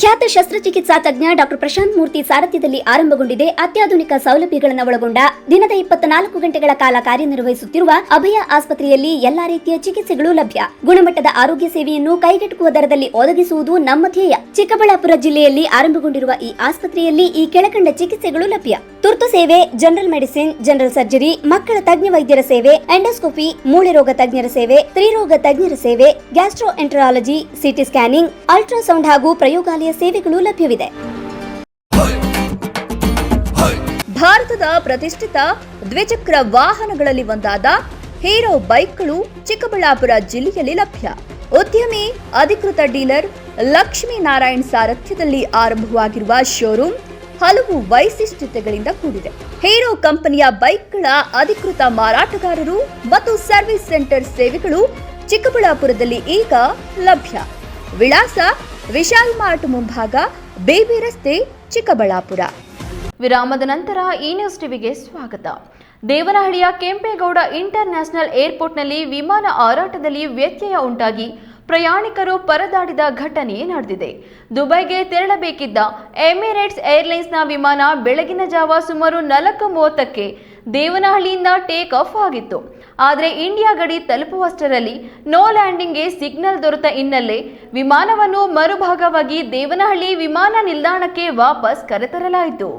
ಖ್ಯಾತ ಶಸ್ತ್ರಚಿಕಿತ್ಸಾ ತಜ್ಞ doctor Prashant ಮೂರ್ತಿ ಸಾರಥ್ಯದಲ್ಲಿ ಆರಂಭಗೊಂಡಿದೆ ಅತ್ಯಾಧುನಿಕ ಸೌಲಭ್ಯಗಳನ್ನು ಒಳಗೊಂಡ ದಿನದ 24 ಗಂಟೆಗಳ ಕಾಲ ಕಾರ್ಯನಿರ್ವಹಿಸುತ್ತಿರುವ ಅಭಯ ಆಸ್ಪತ್ರೆಯಲ್ಲಿ ಎಲ್ಲಾ ರೀತಿಯ ಚಿಕಿತ್ಸೆಗಳು ಲಭ್ಯ. ಗುಣಮಟ್ಟದ ಆರೋಗ್ಯ ಸೇವೆಯನ್ನು ಕೈಗೆಟುಕುವ ದರದಲ್ಲಿ ಒದಗಿಸುವುದು ನಮ್ಮ ಧ್ಯೇಯ. ಚಿಕ್ಕಬಳ್ಳಾಪುರ ಜಿಲ್ಲೆಯಲ್ಲಿ ಆರಂಭಗೊಂಡಿರುವ ಈ ಆಸ್ಪತ್ರೆಯಲ್ಲಿ ಈ ಕೆಳಕಂಡ ಚಿಕಿತ್ಸೆಗಳು ಲಭ್ಯ: ತುರ್ತು ಸೇವೆ, ಜನರಲ್ ಮೆಡಿಸಿನ್, ಜನರಲ್ ಸರ್ಜರಿ, ಮಕ್ಕಳ ತಜ್ಞ ವೈದ್ಯರ ಸೇವೆ, ಎಂಡೋಸ್ಕೋಪಿ, ಮೂಳೆ ರೋಗ ತಜ್ಞರ ಸೇವೆ, ಸ್ತ್ರೀರೋಗ ತಜ್ಞರ ಸೇವೆ, gastro enterology, CT scanning, ultrasound ಹಾಗೂ ಪ್ರಯೋಗಾಲಯ ಸೇವೆಗಳು ಲಭ್ಯವಿದೆ. ಭಾರತದ ಪ್ರತಿಷ್ಠಿತ ದ್ವಿಚಕ್ರ ವಾಹನಗಳಲ್ಲಿ ಒಂದಾದ ಹೀರೋ ಬೈಕ್ಗಳು ಚಿಕ್ಕಬಳ್ಳಾಪುರ ಜಿಲ್ಲೆಯಲ್ಲಿ ಲಭ್ಯ. ಉದ್ಯಮಿ ಅಧಿಕೃತ ಡೀಲರ್ ಲಕ್ಷ್ಮೀನಾರಾಯಣ್ ಸಾರಥ್ಯದಲ್ಲಿ ಆರಂಭವಾಗಿರುವ ಶೋರೂಮ್ ಹಲವು ವೈಶಿಷ್ಟ್ಯತೆಗಳಿಂದ ಕೂಡಿದೆ. ಹೀರೋ ಕಂಪನಿಯ ಬೈಕ್ಗಳ ಅಧಿಕೃತ ಮಾರಾಟಗಾರರು ಮತ್ತು ಸರ್ವಿಸ್ ಸೆಂಟರ್ ಸೇವೆಗಳು ಚಿಕ್ಕಬಳ್ಳಾಪುರದಲ್ಲಿ ಈಗ ಲಭ್ಯ. ವಿಳಾಸ: ವಿಶಾಲ್ ಮಾರ್ಟ್ ಮುಂಭಾಗ, ಬೇಬಿ ರಸ್ತೆ, ಚಿಕ್ಕಬಳ್ಳಾಪುರ. ವಿರಾಮದ ನಂತರ ಈ ನ್ಯೂಸ್ ಟಿವಿಗೆ ಸ್ವಾಗತ. ದೇವನಹಳ್ಳಿಯ ಕೆಂಪೇಗೌಡ ಇಂಟರ್ ನ್ಯಾಷನಲ್ ಏರ್ಪೋರ್ಟ್ನಲ್ಲಿ ವಿಮಾನ ಹಾರಾಟದಲ್ಲಿ ವ್ಯತ್ಯಯ ಉಂಟಾಗಿ ಪ್ರಯಾಣಿಕರು ಪರದಾಡಿದ ಘಟನೆ ನಡೆದಿದೆ. ದುಬೈಗೆ ತೆರಳಬೇಕಿದ್ದ ಎಮಿರೇಟ್ಸ್ ಏರ್ಲೈನ್ಸ್ನ ವಿಮಾನ ಬೆಳಗಿನ ಜಾವ ಸುಮಾರು 4:30ಕ್ಕೆ ದೇವನಹಳ್ಳಿಯಿಂದ ಟೇಕ್ ಆಫ್ ಆಗಿತ್ತು. ಆದರೆ ಇಂಡಿಯಾ ಗಡಿ ತಲುಪುವಷ್ಟರಲ್ಲಿ ನೋ ಲ್ಯಾಂಡಿಂಗ್ಗೆ ಸಿಗ್ನಲ್ ದೊರೆತ ಹಿನ್ನೆಲೆ ವಿಮಾನವನ್ನು ಮರುಭಾಗವಾಗಿ ದೇವನಹಳ್ಳಿ ವಿಮಾನ ನಿಲ್ದಾಣಕ್ಕೆ ವಾಪಸ್ ಕರೆತರಲಾಯಿತು.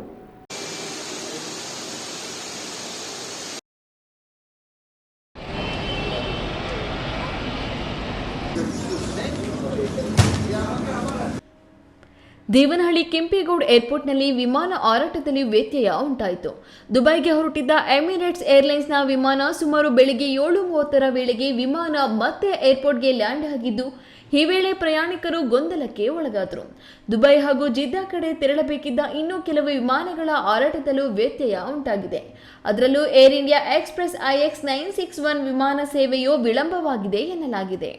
ದೇವನಹಳ್ಳಿ ಕೆಂಪೇಗೌಡ ಏರ್ಪೋರ್ಟ್ನಲ್ಲಿ ವಿಮಾನ ಹಾರಾಟದಲ್ಲಿ ವ್ಯತ್ಯಯ ಉಂಟಾಯಿತು. ದುಬೈಗೆ ಹೊರಟಿದ್ದ ಎಮಿರೇಟ್ಸ್ ಏರ್ಲೈನ್ಸ್ನ ವಿಮಾನ ಸುಮಾರು ಬೆಳಿಗ್ಗೆ 7:30ರ ವೇಳೆಗೆ ವಿಮಾನ ಮತ್ತೆ ಏರ್ಪೋರ್ಟ್ಗೆ ಲ್ಯಾಂಡ್ ಆಗಿದ್ದು, ಈ ವೇಳೆ ಪ್ರಯಾಣಿಕರು ಗೊಂದಲಕ್ಕೆ ಒಳಗಾದರು. ದುಬೈ ಹಾಗೂ ಜಿದ್ದಾ ಕಡೆ ತೆರಳಬೇಕಿದ್ದ ಇನ್ನೂ ಕೆಲವು ವಿಮಾನಗಳ ಹಾರಾಟದಲ್ಲೂ ವ್ಯತ್ಯಯ ಉಂಟಾಗಿದೆ. ಅದರಲ್ಲೂ ಏರ್ ಇಂಡಿಯಾ ಎಕ್ಸ್ಪ್ರೆಸ್ IX 961 ವಿಮಾನ ಸೇವೆಯು ವಿಳಂಬವಾಗಿದೆ ಎನ್ನಲಾಗಿದೆ.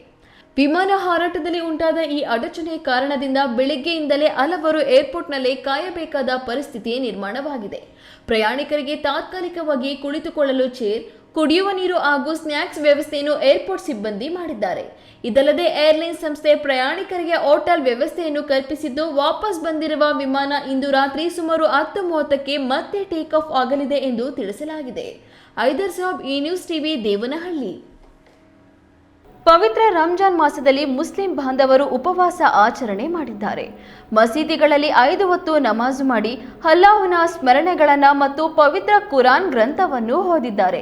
ವಿಮಾನ ಹಾರಾಟದಲ್ಲಿ ಉಂಟಾದ ಈ ಅಡಚಣೆ ಕಾರಣದಿಂದ ಬೆಳಗ್ಗೆಯಿಂದಲೇ ಹಲವರು ಏರ್ಪೋರ್ಟ್ನಲ್ಲೇ ಕಾಯಬೇಕಾದ ಪರಿಸ್ಥಿತಿ ನಿರ್ಮಾಣವಾಗಿದೆ. ಪ್ರಯಾಣಿಕರಿಗೆ ತಾತ್ಕಾಲಿಕವಾಗಿ ಕುಳಿತುಕೊಳ್ಳಲು ಚೇರ್, ಕುಡಿಯುವ ನೀರು ಹಾಗೂ ಸ್ನ್ಯಾಕ್ಸ್ ವ್ಯವಸ್ಥೆಯನ್ನು ಏರ್ಪೋರ್ಟ್ ಸಿಬ್ಬಂದಿ ಮಾಡಿದ್ದಾರೆ. ಇದಲ್ಲದೆ ಏರ್ಲೈನ್ಸ್ ಸಂಸ್ಥೆ ಪ್ರಯಾಣಿಕರಿಗೆ ಹೋಟೆಲ್ ವ್ಯವಸ್ಥೆಯನ್ನು ಕಲ್ಪಿಸಿದ್ದು, ವಾಪಸ್ ಬಂದಿರುವ ವಿಮಾನ ಇಂದು ರಾತ್ರಿ ಸುಮಾರು 10:30ಕ್ಕೆ ಮತ್ತೆ ಟೇಕ್ ಆಫ್ ಆಗಲಿದೆ ಎಂದು ತಿಳಿಸಲಾಗಿದೆ. ಐದರ್ ಸಾಬ್, ಈ ನ್ಯೂಸ್ ಟಿವಿ, ದೇವನಹಳ್ಳಿ. ಪವಿತ್ರ ರಂಜಾನ್ ಮಾಸದಲ್ಲಿ ಮುಸ್ಲಿಂ ಬಾಂಧವರು ಉಪವಾಸ ಆಚರಣೆ ಮಾಡಿದ್ದಾರೆ. ಮಸೀದಿಗಳಲ್ಲಿ 5 ಹೊತ್ತು ನಮಾಜು ಮಾಡಿ ಅಲ್ಲಾಹನ ಸ್ಮರಣೆಗಳನ್ನು ಮತ್ತು ಪವಿತ್ರ ಕುರಾನ್ ಗ್ರಂಥವನ್ನು ಓದಿದ್ದಾರೆ.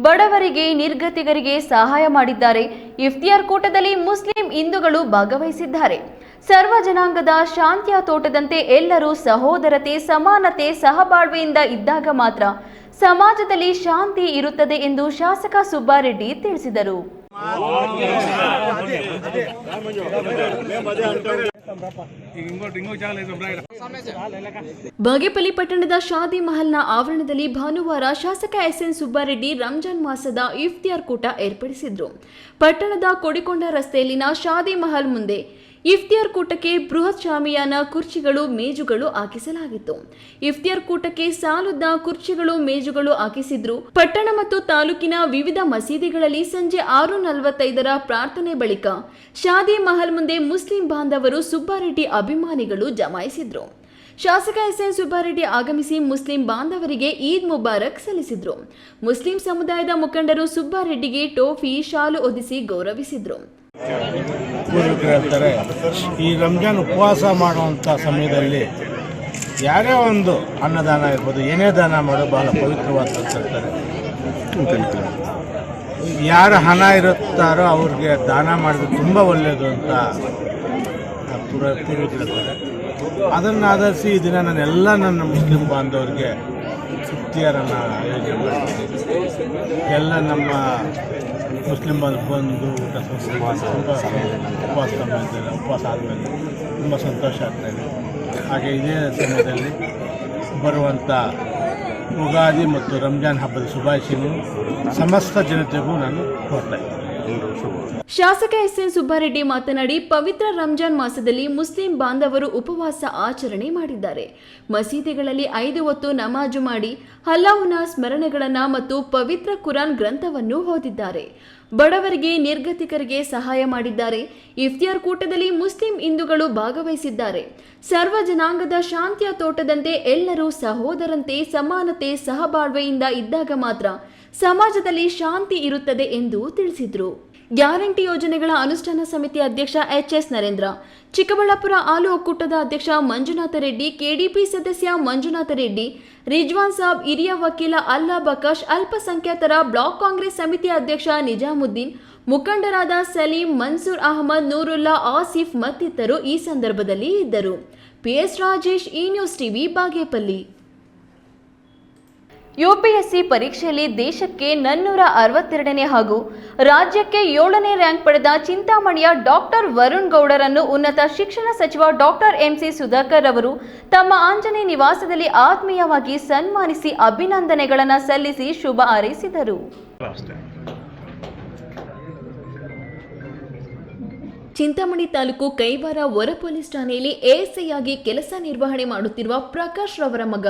ಬಡವರಿಗೆ, ನಿರ್ಗತಿಕರಿಗೆ ಸಹಾಯ ಮಾಡಿದ್ದಾರೆ. ಇಫ್ತಿಯಾರ್ ಕೂಟದಲ್ಲಿ ಮುಸ್ಲಿಂ ಹಿಂದೂಗಳು ಭಾಗವಹಿಸಿದ್ದಾರೆ. ಸರ್ವ ಜನಾಂಗದ ಶಾಂತಿಯ ತೋಟದಂತೆ ಎಲ್ಲರೂ ಸಹೋದರತೆ, ಸಮಾನತೆ, ಸಹಬಾಳ್ವೆಯಿಂದ ಇದ್ದಾಗ ಮಾತ್ರ ಸಮಾಜದಲ್ಲಿ ಶಾಂತಿ ಇರುತ್ತದೆ ಎಂದು ಶಾಸಕ ಸುಬ್ಬಾರೆಡ್ಡಿ ತಿಳಿಸಿದರು. ಬಾಗೇಪಲ್ಲಿ ಪಟ್ಟಣದ ಶಾದಿ ಮಹಲ್ನ ಆವರಣದಲ್ಲಿ ಭಾನುವಾರ ಶಾಸಕ ಎಸ್ಎನ್ ಸುಬ್ಬಾರೆಡ್ಡಿ ರಂಜಾನ್ ಮಾಸದ ಇಫ್ತಿಯಾರ್ ಕೂಟ ಏರ್ಪಡಿಸಿದ್ರು. ಪಟ್ಟಣದ ಕೊಡಿಕೊಂಡ ರಸ್ತೆಯಲ್ಲಿನ ಶಾದಿ ಮಹಲ್ ಮುಂದೆ ಇಫ್ತಿಯಾರ್ ಕೂಟಕ್ಕೆ ಬೃಹತ್ ಶಾಮಿಯಾನ, ಕುರ್ಚಿಗಳು, ಮೇಜುಗಳು ಹಾಕಿಸಲಾಗಿತ್ತು. ಇಫ್ತಿಯಾರ್ ಕೂಟಕ್ಕೆ ಸಾಲುದ್ದ ಕುರ್ಚಿಗಳು, ಮೇಜುಗಳು ಹಾಕಿಸಿದ್ರು. ಪಟ್ಟಣ ಮತ್ತು ತಾಲೂಕಿನ ವಿವಿಧ ಮಸೀದಿಗಳಲ್ಲಿ ಸಂಜೆ 6:45ರ ಪ್ರಾರ್ಥನೆ ಬಳಿಕ ಶಾದಿ ಮಹಲ್ ಮುಂದೆ ಮುಸ್ಲಿಂ ಬಾಂಧವರು, ಸುಬ್ಬಾರೆಡ್ಡಿ ಅಭಿಮಾನಿಗಳು ಜಮಾಯಿಸಿದ್ರು. ಶಾಸಕ ಎಸ್ಎನ್ ಸುಬ್ಬಾರೆಡ್ಡಿ ಆಗಮಿಸಿ ಮುಸ್ಲಿಂ ಬಾಂಧವರಿಗೆ ಈದ್ ಮುಬಾರಕ್ ಸಲ್ಲಿಸಿದ್ರು. ಮುಸ್ಲಿಂ ಸಮುದಾಯದ ಮುಖಂಡರು ಸುಬ್ಬಾರೆಡ್ಡಿಗೆ ಟೋಫಿ, ಶಾಲು ಹೊದಿಸಿ ಗೌರವಿಸಿದ್ರು. ಪೂರ್ವಿಕರು ಹೇಳ್ತಾರೆ, ಈ ರಂಜಾನ್ ಉಪವಾಸ ಮಾಡುವಂಥ ಸಮಯದಲ್ಲಿ ಯಾರೇ ಒಂದು ಅನ್ನದಾನ ಇರ್ಬೋದು, ಏನೇ ದಾನ ಮಾಡೋ ಬಹಳ ಪವಿತ್ರವಾದ ಹೇಳ್ತಾರೆ. ಯಾರ ಹಣ ಇರುತ್ತಾರೋ ಅವ್ರಿಗೆ ದಾನ ಮಾಡಿದ್ರೆ ತುಂಬ ಒಳ್ಳೆಯದು ಅಂತ ಪೂರ್ವಿಕರು ಹೇಳ್ತಾರೆ. ಅದನ್ನು ಆಧರಿಸಿ ಈ ದಿನ ನಾನೆಲ್ಲ ನನ್ನ ಮುಸ್ಲಿಂ ಬಾಂಧವರಿಗೆ ಇಫ್ತಿಯಾರನ್ನು ಆಯೋಜನೆ ಮಾಡ್ತೀನಿ. ಎಲ್ಲ ನಮ್ಮ ಮುಸ್ಲಿಂ ಬಂದು ಊಟ ಉಪವಾಸ ಆದಮೇಲೆ ತುಂಬ ಸಂತೋಷ ಆಗ್ತಾಯಿದೆ. ಹಾಗೆ ಇದೇ ಸಮಯದಲ್ಲಿ ಬರುವಂಥ ಯುಗಾದಿ ಮತ್ತು ರಂಜಾನ್ ಹಬ್ಬದ ಶುಭಾಶಯಗಳು ಸಮಸ್ತ ಜನತೆಗೂ ನಾನು ಕೋರ್ತಾ ಇದ್ದೀನಿ. ಶಾಸಕ ಎಸ್ಎನ್ ಸುಬ್ಬಾರೆಡ್ಡಿ ಮಾತನಾಡಿ, ಪವಿತ್ರ ರಂಜಾನ್ ಮಾಸದಲ್ಲಿ ಮುಸ್ಲಿಂ ಬಾಂಧವರು ಉಪವಾಸ ಆಚರಣೆ ಮಾಡಿದ್ದಾರೆ. ಮಸೀದಿಗಳಲ್ಲಿ 5 ಹೊತ್ತು ನಮಾಜು ಮಾಡಿ ಅಲ್ಲಾಹನ ಸ್ಮರಣೆಗಳನ್ನು ಮತ್ತು ಪವಿತ್ರ ಕುರಾನ್ ಗ್ರಂಥವನ್ನು ಓದಿದ್ದಾರೆ. ಬಡವರಿಗೆ, ನಿರ್ಗತಿಕರಿಗೆ ಸಹಾಯ ಮಾಡಿದ್ದಾರೆ. ಇಫ್ತಿಯಾರ್ ಕೂಟದಲ್ಲಿ ಮುಸ್ಲಿಂ ಹಿಂದೂಗಳು ಭಾಗವಹಿಸಿದ್ದಾರೆ. ಸರ್ವ ಜನಾಂಗದ ಶಾಂತಿಯ ತೋಟದಂತೆ ಎಲ್ಲರೂ ಸಹೋದರಂತೆ, ಸಮಾನತೆ, ಸಹಬಾಳ್ವೆಯಿಂದ ಇದ್ದಾಗ ಮಾತ್ರ ಸಮಾಜದಲ್ಲಿ ಶಾಂತಿ ಇರುತ್ತದೆ ಎಂದು ತಿಳಿಸಿದರು. ಗ್ಯಾರಂಟಿ ಯೋಜನೆಗಳ ಅನುಷ್ಠಾನ ಸಮಿತಿ ಅಧ್ಯಕ್ಷ ಎಚ್ಎಸ್ ನರೇಂದ್ರ, ಚಿಕ್ಕಬಳ್ಳಾಪುರ ಹಾಲು ಒಕ್ಕೂಟದ ಅಧ್ಯಕ್ಷ ಮಂಜುನಾಥ ರೆಡ್ಡಿ, ಕೆಡಿಪಿ ಸದಸ್ಯ ಮಂಜುನಾಥ ರೆಡ್ಡಿ, ರಿಜ್ವಾನ್ ಸಾಬ್, ಹಿರಿಯ ವಕೀಲ ಅಲ್ಲಾ ಬಕಾಶ್, ಅಲ್ಪಸಂಖ್ಯಾತರ ಬ್ಲಾಕ್ ಕಾಂಗ್ರೆಸ್ ಸಮಿತಿ ಅಧ್ಯಕ್ಷ ನಿಜಾಮುದ್ದೀನ್, ಮುಖಂಡರಾದ ಸಲೀಂ, ಮನ್ಸೂರ್ ಅಹಮದ್, ನೂರುಲ್ಲಾ, ಆಸಿಫ್ ಮತ್ತಿತರರು ಈ ಸಂದರ್ಭದಲ್ಲಿ ಇದ್ದರು. ಪಿಎಸ್ ರಾಜೇಶ್, ಈ ನ್ಯೂಸ್ ಟಿವಿ, ಬಾಗೇಪಲ್ಲಿ. ಯುಪಿಎಸ್ಸಿ ಪರೀಕ್ಷೆಯಲ್ಲಿ ದೇಶಕ್ಕೆ 462ನೇ ಹಾಗೂ ರಾಜ್ಯಕ್ಕೆ 7ನೇ ರ್ಯಾಂಕ್ ಪಡೆದ ಚಿಂತಾಮಣಿಯ ಡಾಕ್ಟರ್ ವರುಣ್ ಗೌಡರನ್ನು ಉನ್ನತ ಶಿಕ್ಷಣ ಸಚಿವ ಡಾಕ್ಟರ್ ಎಂಸಿ ಸುಧಾಕರ್ ಅವರು ತಮ್ಮ ಆಂಜನೇಯ ನಿವಾಸದಲ್ಲಿ ಆತ್ಮೀಯವಾಗಿ ಸನ್ಮಾನಿಸಿ ಅಭಿನಂದನೆಗಳನ್ನು ಸಲ್ಲಿಸಿ ಶುಭ ಹಾರೈಸಿದರು. ಚಿಂತಾಮಣಿ ತಾಲೂಕು ಕೈವಾರ ಹೊರ ಪೊಲೀಸ್ ಠಾಣೆಯಲ್ಲಿ ಎಎಸ್ಐ ಆಗಿ ಕೆಲಸ ನಿರ್ವಹಣೆ ಮಾಡುತ್ತಿರುವ ಪ್ರಕಾಶ್ ರವರ ಮಗ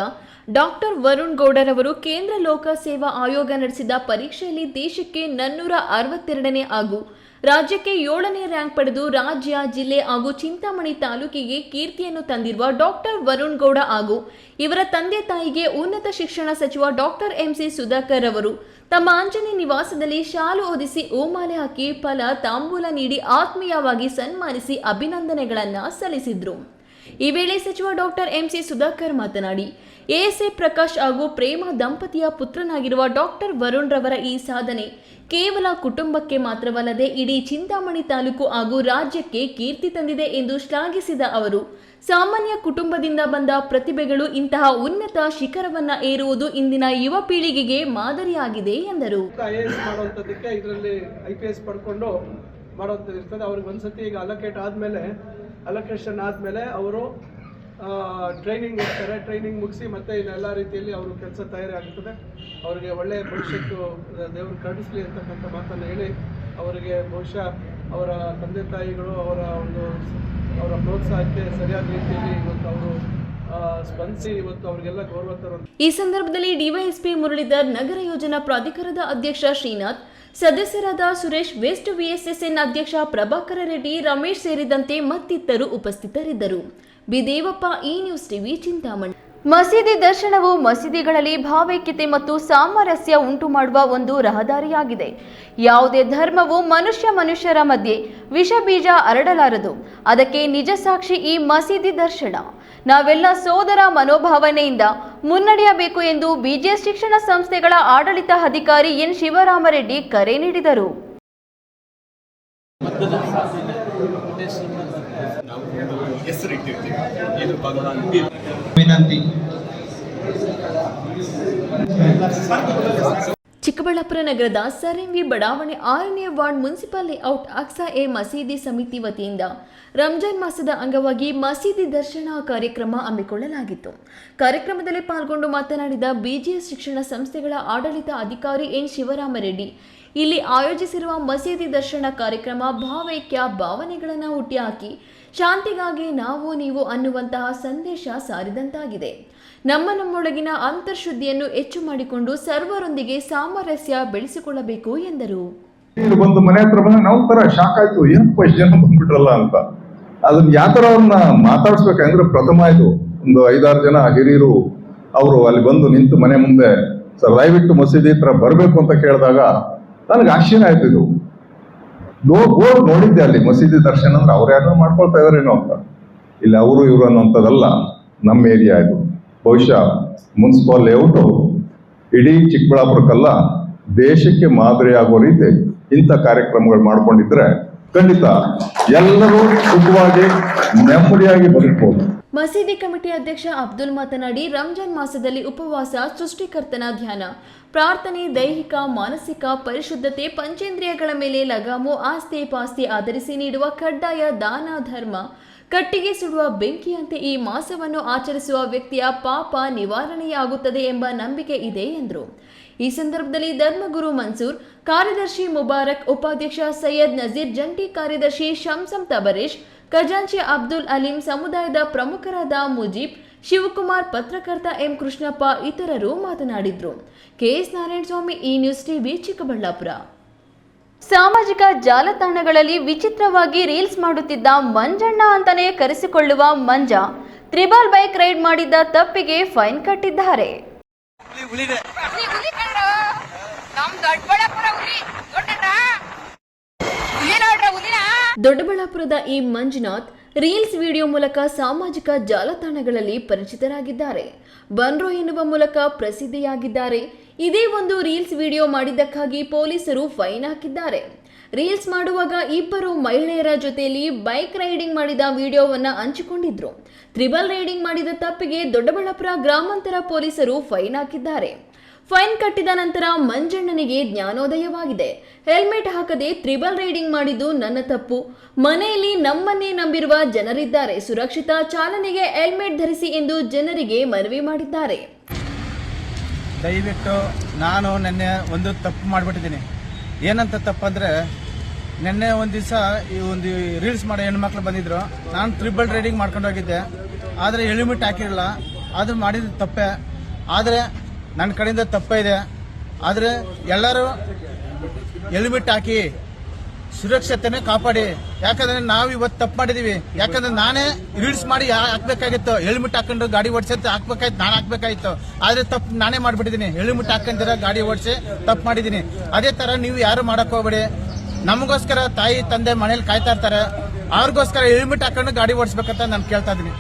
ಡಾಕ್ಟರ್ ವರುಣ್ ಗೌಡರವರು ಕೇಂದ್ರ ಲೋಕ ಸೇವಾ ಆಯೋಗ ನಡೆಸಿದ ಪರೀಕ್ಷೆಯಲ್ಲಿ ದೇಶಕ್ಕೆ 462ನೇ ಹಾಗೂ ರಾಜ್ಯಕ್ಕೆ 7ನೇ ರ್ಯಾಂಕ್ ಪಡೆದು ರಾಜ್ಯ, ಜಿಲ್ಲೆ ಹಾಗೂ ಚಿಂತಾಮಣಿ ತಾಲೂಕಿಗೆ ಕೀರ್ತಿಯನ್ನು ತಂದಿರುವ ಡಾಕ್ಟರ್ ವರುಣ್ ಗೌಡ ಹಾಗೂ ಇವರ ತಂದೆ ತಾಯಿಗೆ ಉನ್ನತ ಶಿಕ್ಷಣ ಸಚಿವ ಡಾಕ್ಟರ್ ಎಂಸಿ ಸುಧಾಕರ್ ಅವರು ತಮ್ಮ ಆಂಜನೇಯ ನಿವಾಸದಲ್ಲಿ ಶಾಲು ಹೊದಿಸಿ ಹೂಮಾಲೆ ಹಾಕಿ ಫಲ ತಾಂಬೂಲ ನೀಡಿ ಆತ್ಮೀಯವಾಗಿ ಸನ್ಮಾನಿಸಿ ಅಭಿನಂದನೆಗಳನ್ನು ಸಲ್ಲಿಸಿದ್ರು. ಈ ವೇಳೆ ಸಚಿವ ಡಾಕ್ಟರ್ ಎಂಸಿ ಸುಧಾಕರ್ ಮಾತನಾಡಿ, ಎಎಸ್ಐ ಪ್ರಕಾಶ್ ಹಾಗೂ ಪ್ರೇಮ ದಂಪತಿಯ ಪುತ್ರನಾಗಿರುವ ಡಾಕ್ಟರ್ ವರುಣ್ ರವರ ಈ ಸಾಧನೆ ಕೇವಲ ಕುಟುಂಬಕ್ಕೆ ಮಾತ್ರವಲ್ಲದೆ ಇಡೀ ಚಿಂತಾಮಣಿ ತಾಲೂಕು ಹಾಗೂ ರಾಜ್ಯಕ್ಕೆ ಕೀರ್ತಿ ತಂದಿದೆ ಎಂದು ಶ್ಲಾಘಿಸಿದ ಅವರು, ಸಾಮಾನ್ಯ ಕುಟುಂಬದಿಂದ ಬಂದ ಪ್ರತಿಭೆಗಳು ಇಂತಹ ಉನ್ನತ ಶಿಖರವನ್ನ ಏರುವುದು ಇಂದಿನ ಯುವ ಪೀಳಿಗೆಗೆ ಮಾದರಿಯಾಗಿದೆ ಎಂದರು. ಐಎಎಸ್ ಮಾಡುವಂಥದ್ದಕ್ಕೆ ಇದರಲ್ಲಿ IPS ಪಡ್ಕೊಂಡು ಮಾಡೋಂಥದ್ದು ಇರ್ತದೆ. ಅವ್ರಿಗೆ ಒಂದ್ಸತಿ ಈಗ ಅಲೋಕೇಶನ್ ಆದಮೇಲೆ ಅವರು ಟ್ರೈನಿಂಗ್ ಇರ್ತಾರೆ. ಟ್ರೈನಿಂಗ್ ಮುಗಿಸಿ ಮತ್ತೆ ಇನ್ನೆಲ್ಲ ರೀತಿಯಲ್ಲಿ ಅವರು ಕೆಲಸ ತಯಾರಿ ಆಗ್ತದೆ. ಅವರಿಗೆ ಒಳ್ಳೆಯ ಭವಿಷ್ಯತ್ತು ದೇವರು ಕರುಣಿಸಲಿ ಅಂತಕ್ಕಂಥ ಮಾತನ್ನು ಹೇಳಿ ಅವರಿಗೆ ಬಹುಶಃ ಅವರ ತಂದೆ ತಾಯಿಗಳು ಅವರ ಪ್ರೋತ್ಸಾಹಕ್ಕೆ ಸರಿಯಾದ ರೀತಿಯಲ್ಲಿ ಇವತ್ತು ಅವರು ಸ್ಪಂದಿಸಿ ಇವತ್ತು ಅವರಿಗೆಲ್ಲ ಗೌರವ ತರುವಂಥ. ಈ ಸಂದರ್ಭದಲ್ಲಿ ಡಿವೈಎಸ್ಪಿ ಮುರಳೀಧರ್, ನಗರ ಯೋಜನಾ ಪ್ರಾಧಿಕಾರದ ಅಧ್ಯಕ್ಷ ಶ್ರೀನಾಥ್, ಸದಸ್ಯರಾದ ಸುರೇಶ್, ವೆಸ್ಟ್ ವಿಎಸ್ಎಸ್ಎನ್ ಅಧ್ಯಕ್ಷ ಪ್ರಭಾಕರ ರೆಡ್ಡಿ, ರಮೇಶ್ ಸೇರಿದಂತೆ ಮತ್ತಿತರರು ಉಪಸ್ಥಿತರಿದ್ದರು. ಬಿದೇವಪ್ಪ, ಈ ನ್ಯೂಸ್ ಟಿವಿ, ಚಿಂತಾಮಣಿ. ಮಸೀದಿ ದರ್ಶನವು ಮಸೀದಿಗಳಲ್ಲಿ ಭಾವೈಕ್ಯತೆ ಮತ್ತು ಸಾಮರಸ್ಯ ಉಂಟು ಮಾಡುವ ಒಂದು ರಹದಾರಿಯಾಗಿದೆ. ಯಾವುದೇ ಧರ್ಮವು ಮನುಷ್ಯರ ಮಧ್ಯೆ ವಿಷ ಬೀಜ ಹರಡಲಾರದು. ಅದಕ್ಕೆ ನಿಜ ಸಾಕ್ಷಿ ಈ ಮಸೀದಿ ದರ್ಶನ. ನಾವೆಲ್ಲ ಸೋದರ ಮನೋಭಾವನೆಯಿಂದ ಮುನ್ನಡೆಯಬೇಕು ಎಂದು ಬಿಜಿಎಸ್ ಶಿಕ್ಷಣ ಸಂಸ್ಥೆಗಳ ಆಡಳಿತ ಅಧಿಕಾರಿ ಎನ್ ಶಿವರಾಮರೆಡ್ಡಿ ಕರೆ ನೀಡಿದರು. ಚಿಕ್ಕಬಳ್ಳಾಪುರ ನಗರದ ಸರ್ ಎಂವಿ ಬಡಾವಣೆ 6ನೇ ವಾರ್ಡ್ ಮುನ್ಸಿಪಲ್ ಲೇಔಟ್ ಅಕ್ಸಾ ಎ ಮಸೀದಿ ಸಮಿತಿ ವತಿಯಿಂದ ರಂಜಾನ್ ಮಾಸದ ಅಂಗವಾಗಿ ಮಸೀದಿ ದರ್ಶನ ಕಾರ್ಯಕ್ರಮ ಹಮ್ಮಿಕೊಳ್ಳಲಾಗಿತ್ತು. ಕಾರ್ಯಕ್ರಮದಲ್ಲಿ ಪಾಲ್ಗೊಂಡು ಮಾತನಾಡಿದ ಬಿಜಿಎಸ್ ಶಿಕ್ಷಣ ಸಂಸ್ಥೆಗಳ ಆಡಳಿತ ಅಧಿಕಾರಿ ಎನ್ ಶಿವರಾಮರೆಡ್ಡಿ, ಇಲ್ಲಿ ಆಯೋಜಿಸಿರುವ ಮಸೀದಿ ದರ್ಶನ ಕಾರ್ಯಕ್ರಮ ಭಾವೈಕ್ಯ ಭಾವನೆಗಳನ್ನು ಹುಟ್ಟಿಹಾಕಿ ಶಾಂತಿಗಾಗಿ ನಾವು ನೀವು ಅನ್ನುವಂತಹ ಸಂದೇಶ ಸಾರಿದಂತಾಗಿದೆ. ನಮ್ಮೊಳಗಿನ ಅಂತರ್ಶುದ್ಧಿಯನ್ನು ಹೆಚ್ಚು ಮಾಡಿಕೊಂಡು ಸರ್ವರೊಂದಿಗೆ ಸಾಮರಸ್ಯ ಬೆಳೆಸಿಕೊಳ್ಳಬೇಕು ಎಂದರು. ಒಂದು ಮನೆ ಹತ್ರ ಬಂದ ನಾವು ತರ ಶಾಕ್ ಆಯ್ತು, ಏನಪ್ಪ ಇಷ್ಟು ಜನ ಬಂದ್ಬಿಟ್ರಲ್ಲ ಅಂತ. ಅದನ್ನ ಯಾವ ತರ ಅವ್ರನ್ನ ಮಾತಾಡ್ಸ್ಬೇಕಂದ್ರೆ ಪ್ರಥಮ ಇದು ಒಂದು 5-6 ಜನ ಹಿರಿಯರು ಅವರು ಅಲ್ಲಿ ಬಂದು ನಿಂತು ಮನೆ ಮುಂದೆ ಸರ್ ದಯವಿಟ್ಟು ಮಸೀದಿ ಹತ್ರ ಬರಬೇಕು ಅಂತ ಕೇಳಿದಾಗ ನನಗೆ ಆಶ್ಚರ್ಯ ಆಯ್ತು. ಇದು ಬೋರ್ಡ್ ನೋಡಿದ್ದೆ ಅಲ್ಲಿ ಮಸೀದಿ ದರ್ಶನ ಅಂದ್ರೆ ಅವ್ರು ಯಾರನ್ನ ಮಾಡ್ಕೊಳ್ತಾ ಇದಾರೇನೋ ಅಂತ. ಇಲ್ಲಿ ಅವರು ಇವರು ಅನ್ನೋಂಥದ್ದಲ್ಲ, ನಮ್ಮ ಏರಿಯಾ ಇದು. ಬಹುಶಃ ಮುನ್ಸಿಪಲ್ ಲೇಔಟು ಇಡೀ ಚಿಕ್ಕಬಳ್ಳಾಪುರಕ್ಕಲ್ಲ ದೇಶಕ್ಕೆ ಮಾದರಿ ಆಗೋ ರೀತಿ ಇಂಥ ಕಾರ್ಯಕ್ರಮಗಳು ಮಾಡ್ಕೊಂಡಿದ್ರೆ ಖಂಡಿತ ಎಲ್ಲರೂ ಸುಖವಾಗಿ ನೆಮ್ಮದಿಯಾಗಿ ಬದುಕಬಹುದು. ಮಸೀದಿ ಕಮಿಟಿ ಅಧ್ಯಕ್ಷ ಅಬ್ದುಲ್ ಮಾತನಾಡಿ, ರಂಜಾನ್ ಮಾಸದಲ್ಲಿ ಉಪವಾಸ, ಸೃಷ್ಟಿಕರ್ತನ ಧ್ಯಾನ, ಪ್ರಾರ್ಥನೆ, ದೈಹಿಕ ಮಾನಸಿಕ ಪರಿಶುದ್ಧತೆ, ಪಂಚೇಂದ್ರಿಯಗಳ ಮೇಲೆ ಲಗಾಮು, ಆಸ್ತಿ ಪಾಸ್ತಿ ಆಧರಿಸಿ ನೀಡುವ ಕಡ್ಡಾಯ ದಾನ ಧರ್ಮ, ಕಟ್ಟಿಗೆ ಸುಡುವ ಬೆಂಕಿಯಂತೆ ಈ ಮಾಸವನ್ನು ಆಚರಿಸುವ ವ್ಯಕ್ತಿಯ ಪಾಪ ನಿವಾರಣೆಯಾಗುತ್ತದೆ ಎಂಬ ನಂಬಿಕೆ ಇದೆ ಎಂದರು. ಈ ಸಂದರ್ಭದಲ್ಲಿ ಧರ್ಮಗುರು ಮನ್ಸೂರ್, ಕಾರ್ಯದರ್ಶಿ ಮುಬಾರಕ್, ಉಪಾಧ್ಯಕ್ಷ ಸೈಯದ್ ನಜೀರ್, ಜಂಟಿ ಕಾರ್ಯದರ್ಶಿ ಶಂಸಂ ತಬರೇಶ್, ಖಜಾಂಚಿ ಅಬ್ದುಲ್ ಅಲೀಂ, ಸಮುದಾಯದ ಪ್ರಮುಖರಾದ ಮುಜೀಬ್, ಶಿವಕುಮಾರ್, ಪತ್ರಕರ್ತ ಎಂ ಕೃಷ್ಣಪ್ಪ ಇತರರು ಮಾತನಾಡಿದ್ರು. ಕೆಎಸ್ ನಾರಾಯಣಸ್ವಾಮಿ, ಈ ನ್ಯೂಸ್ ಟಿವಿ, ಚಿಕ್ಕಬಳ್ಳಾಪುರ. ಸಾಮಾಜಿಕ ಜಾಲತಾಣಗಳಲ್ಲಿ ವಿಚಿತ್ರವಾಗಿ ರೀಲ್ಸ್ ಮಾಡುತ್ತಿದ್ದ ಮಂಜಣ್ಣ ಅಂತಾನೆ ಕರೆಸಿಕೊಳ್ಳುವ ಮಂಜ ತ್ರಿಬಲ್ ಬೈಕ್ ರೈಡ್ ಮಾಡಿದ್ದ ತಪ್ಪಿಗೆ ಫೈನ್ ಕಟ್ಟಿದ್ದಾರೆ. ದೊಡ್ಡಬಳ್ಳಾಪುರದ ಈ ಮಂಜುನಾಥ್ ರೀಲ್ಸ್ ವಿಡಿಯೋ ಮೂಲಕ ಸಾಮಾಜಿಕ ಜಾಲತಾಣಗಳಲ್ಲಿ ಪರಿಚಿತರಾಗಿದ್ದಾರೆ. ಬನ್ರೋ ಎನ್ನುವ ಮೂಲಕ ಪ್ರಸಿದ್ಧಿಯಾಗಿದ್ದಾರೆ. ಇದೇ ಒಂದು ರೀಲ್ಸ್ ವಿಡಿಯೋ ಮಾಡಿದ್ದಕ್ಕಾಗಿ ಪೊಲೀಸರು ಫೈನ್ ಹಾಕಿದ್ದಾರೆ. ರೀಲ್ಸ್ ಮಾಡುವಾಗ ಇಬ್ಬರು ಮಹಿಳೆಯರ ಜೊತೆಯಲ್ಲಿ ಬೈಕ್ ರೈಡಿಂಗ್ ಮಾಡಿದ ವಿಡಿಯೋವನ್ನ ಹಂಚಿಕೊಂಡಿದ್ರು. ತ್ರಿಬಲ್ ರೈಡಿಂಗ್ ಮಾಡಿದ ತಪ್ಪಿಗೆ ದೊಡ್ಡಬಳ್ಳಾಪುರ ಗ್ರಾಮಾಂತರ ಪೊಲೀಸರು ಫೈನ್ ಹಾಕಿದ್ದಾರೆ. ಫೈನ್ ಕಟ್ಟಿದ ನಂತರ ಮಂಜಣ್ಣನಿಗೆ ಜ್ಞಾನೋದಯವಾಗಿದೆ. ಹೆಲ್ಮೆಟ್ ಹಾಕದೆ ತ್ರಿಬಲ್ ರೈಡಿಂಗ್ ಮಾಡಿದ್ದು ನನ್ನ ತಪ್ಪು. ಮನೆಯಲ್ಲಿ ನಮ್ಮನ್ನೇ ನಂಬಿರುವ ಜನರಿದ್ದಾರೆ. ಸುರಕ್ಷಿತ ಚಾಲನೆಗೆ ಹೆಲ್ಮೆಟ್ ಧರಿಸಿ ಎಂದು ಜನರಿಗೆ ಮನವಿ ಮಾಡಿದ್ದಾರೆ. ದಯವಿಟ್ಟು ನಾನು ನಿನ್ನೆ ಒಂದು ತಪ್ಪು ಮಾಡಿಬಿಟ್ಟಿದ್ದೀನಿ. ಏನಂತ ತಪ್ಪಂದರೆ, ನಿನ್ನೆ ಒಂದು ದಿವಸ ಈ ಒಂದು ರೀಲ್ಸ್ ಮಾಡೋ ಹೆಣ್ಮಕ್ಳು ಬಂದಿದ್ರು. ನಾನು ತ್ರಿಬಲ್ ರೈಡಿಂಗ್ ಮಾಡ್ಕೊಂಡು ಹೋಗಿದ್ದೆ. ಆದರೆ ಹೆಲ್ಮೆಟ್ ಹಾಕಿರಲಿಲ್ಲ. ಅದು ಮಾಡಿದ ತಪ್ಪೆ. ಆದರೆ ನನ್ನ ಕಡೆಯಿಂದ ತಪ್ಪೇ ಇದೆ. ಆದರೆ ಎಲ್ಲರೂ ಹೆಲ್ಮೆಟ್ ಹಾಕಿ ಸುರಕ್ಷತೆನೇ ಕಾಪಾಡಿ. ಯಾಕಂದ್ರೆ ನಾವು ಇವತ್ತು ತಪ್ಪು ಮಾಡಿದೀವಿ. ಯಾಕಂದ್ರೆ ನಾನೇ ರೀಲ್ಸ್ ಮಾಡಿ ಹಾಕ್ಬೇಕಾಗಿತ್ತು. ಹೆಲ್ಮೆಟ್ ಹಾಕೊಂಡು ಗಾಡಿ ಓಡಿಸೋದು ಹಾಕ್ಬೇಕಾಯ್ತು, ನಾನು ಹಾಕ್ಬೇಕಾಯ್ತು. ಆದ್ರೆ ತಪ್ಪು ನಾನೇ ಮಾಡ್ಬಿಟ್ಟಿದ್ದೀನಿ. ಹೆಲ್ಮೆಟ್ ಹಾಕೊಂಡಿರ ಗಾಡಿ ಓಡಿಸಿ ತಪ್ಪು ಮಾಡಿದ್ದೀನಿ. ಅದೇ ತರ ನೀವು ಯಾರು ಮಾಡಕ್ ಹೋಗ್ಬೇಡಿ. ನಮಗೋಸ್ಕರ ತಾಯಿ ತಂದೆ ಮನೇಲಿ ಕಾಯ್ತಾ ಇರ್ತಾರೆ. ಅವ್ರಿಗೋಸ್ಕರ ಹೆಲ್ಮೆಟ್ ಹಾಕೊಂಡು ಗಾಡಿ ಓಡಿಸ್ಬೇಕಂತ ನಾನು ಕೇಳ್ತಾ ಇದ್ದೀನಿ.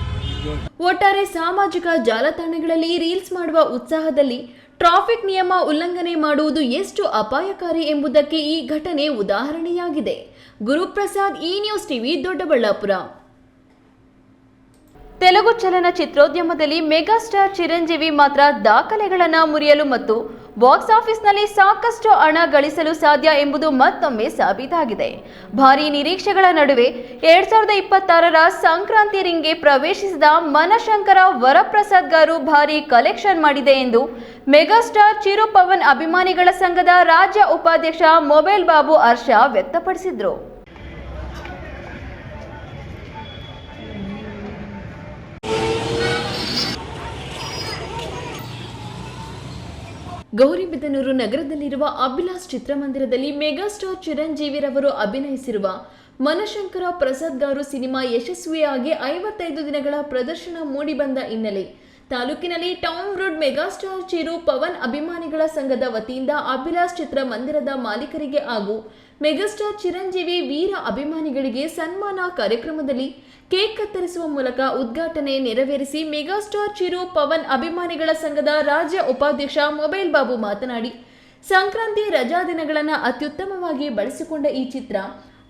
ಒಟ್ಟಾರೆ ಸಾಮಾಜಿಕ ಜಾಲತಾಣಗಳಲ್ಲಿ ರೀಲ್ಸ್ ಮಾಡುವ ಉತ್ಸಾಹದಲ್ಲಿ ಟ್ರಾಫಿಕ್ ನಿಯಮ ಉಲ್ಲಂಘನೆ ಮಾಡುವುದು ಎಷ್ಟು ಅಪಾಯಕಾರಿ ಎಂಬುದಕ್ಕೆ ಈ ಘಟನೆ ಉದಾಹರಣೆಯಾಗಿದೆ. ಗುರುಪ್ರಸಾದ್, ಈ ನ್ಯೂಸ್ ಟಿವಿ, ದೊಡ್ಡಬಳ್ಳಾಪುರ. ತೆಲುಗು ಚಲನಚಿತ್ರೋದ್ಯಮದಲ್ಲಿ ಮೆಗಾಸ್ಟಾರ್ ಚಿರಂಜೀವಿ ಮಾತ್ರ ದಾಖಲೆಗಳನ್ನು ಮುರಿಯಲು ಮತ್ತು ಬಾಕ್ಸ್ ಆಫೀಸ್ನಲ್ಲಿ ಸಾಕಷ್ಟು ಹಣ ಗಳಿಸಲು ಸಾಧ್ಯ ಎಂಬುದು ಮತ್ತೊಮ್ಮೆ ಸಾಬೀತಾಗಿದೆ. ಭಾರೀ ನಿರೀಕ್ಷೆಗಳ ನಡುವೆ 2026ರ ಸಂಕ್ರಾಂತಿ ರಿಂಗ್ಗೆ ಪ್ರವೇಶಿಸಿದ ಮನಶಂಕರ ವರಪ್ರಸಾದ್ ಗಾರು ಭಾರೀ ಕಲೆಕ್ಷನ್ ಮಾಡಿದೆ ಎಂದು ಮೆಗಾಸ್ಟಾರ್ ಚಿರು ಪವನ್ ಅಭಿಮಾನಿಗಳ ಸಂಘದ ರಾಜ್ಯ ಉಪಾಧ್ಯಕ್ಷ ಮೊಬೈಲ್ ಬಾಬು ಹರ್ಷ ವ್ಯಕ್ತಪಡಿಸಿದರು. ಗೌರಿಬಿದನೂರು ನಗರದಲ್ಲಿರುವ ಅಭಿಲಾಷ್ ಚಿತ್ರಮಂದಿರದಲ್ಲಿ ಮೆಗಾಸ್ಟಾರ್ ಚಿರಂಜೀವಿರವರು ಅಭಿನಯಿಸಿರುವ ಮನಶಂಕರ ಪ್ರಸಾದ್ ಗಾರು ಸಿನಿಮಾ ಯಶಸ್ವಿಯಾಗಿ 55 ದಿನಗಳ ಪ್ರದರ್ಶನ ಮೂಡಿಬಂದ ಹಿನ್ನೆಲೆ ತಾಲೂಕಿನಲ್ಲಿ town road megastar Chiru Pavan ಅಭಿಮಾನಿಗಳ ಸಂಘದ ವತಿಯಿಂದ ಅಭಿಲಾಷ್ ಚಿತ್ರಮಂದಿರದ ಮಾಲೀಕರಿಗೆ ಹಾಗೂ ಮೆಗಾಸ್ಟಾರ್ ಚಿರಂಜೀವಿ ವೀರ ಅಭಿಮಾನಿಗಳಿಗೆ ಸನ್ಮಾನ ಕಾರ್ಯಕ್ರಮದಲ್ಲಿ ಕೇಕ್ ಕತ್ತರಿಸುವ ಮೂಲಕ ಉದ್ಘಾಟನೆ ನೆರವೇರಿಸಿ ಮೆಗಾಸ್ಟಾರ್ ಚಿರು ಪವನ್ ಅಭಿಮಾನಿಗಳ ಸಂಘದ ರಾಜ್ಯ ಉಪಾಧ್ಯಕ್ಷ ಮೊಬೈಲ್ ಬಾಬು ಮಾತನಾಡಿ, ಸಂಕ್ರಾಂತಿ ರಜಾ ದಿನಗಳನ್ನು ಅತ್ಯುತ್ತಮವಾಗಿ ಬಳಸಿಕೊಂಡ ಈ ಚಿತ್ರ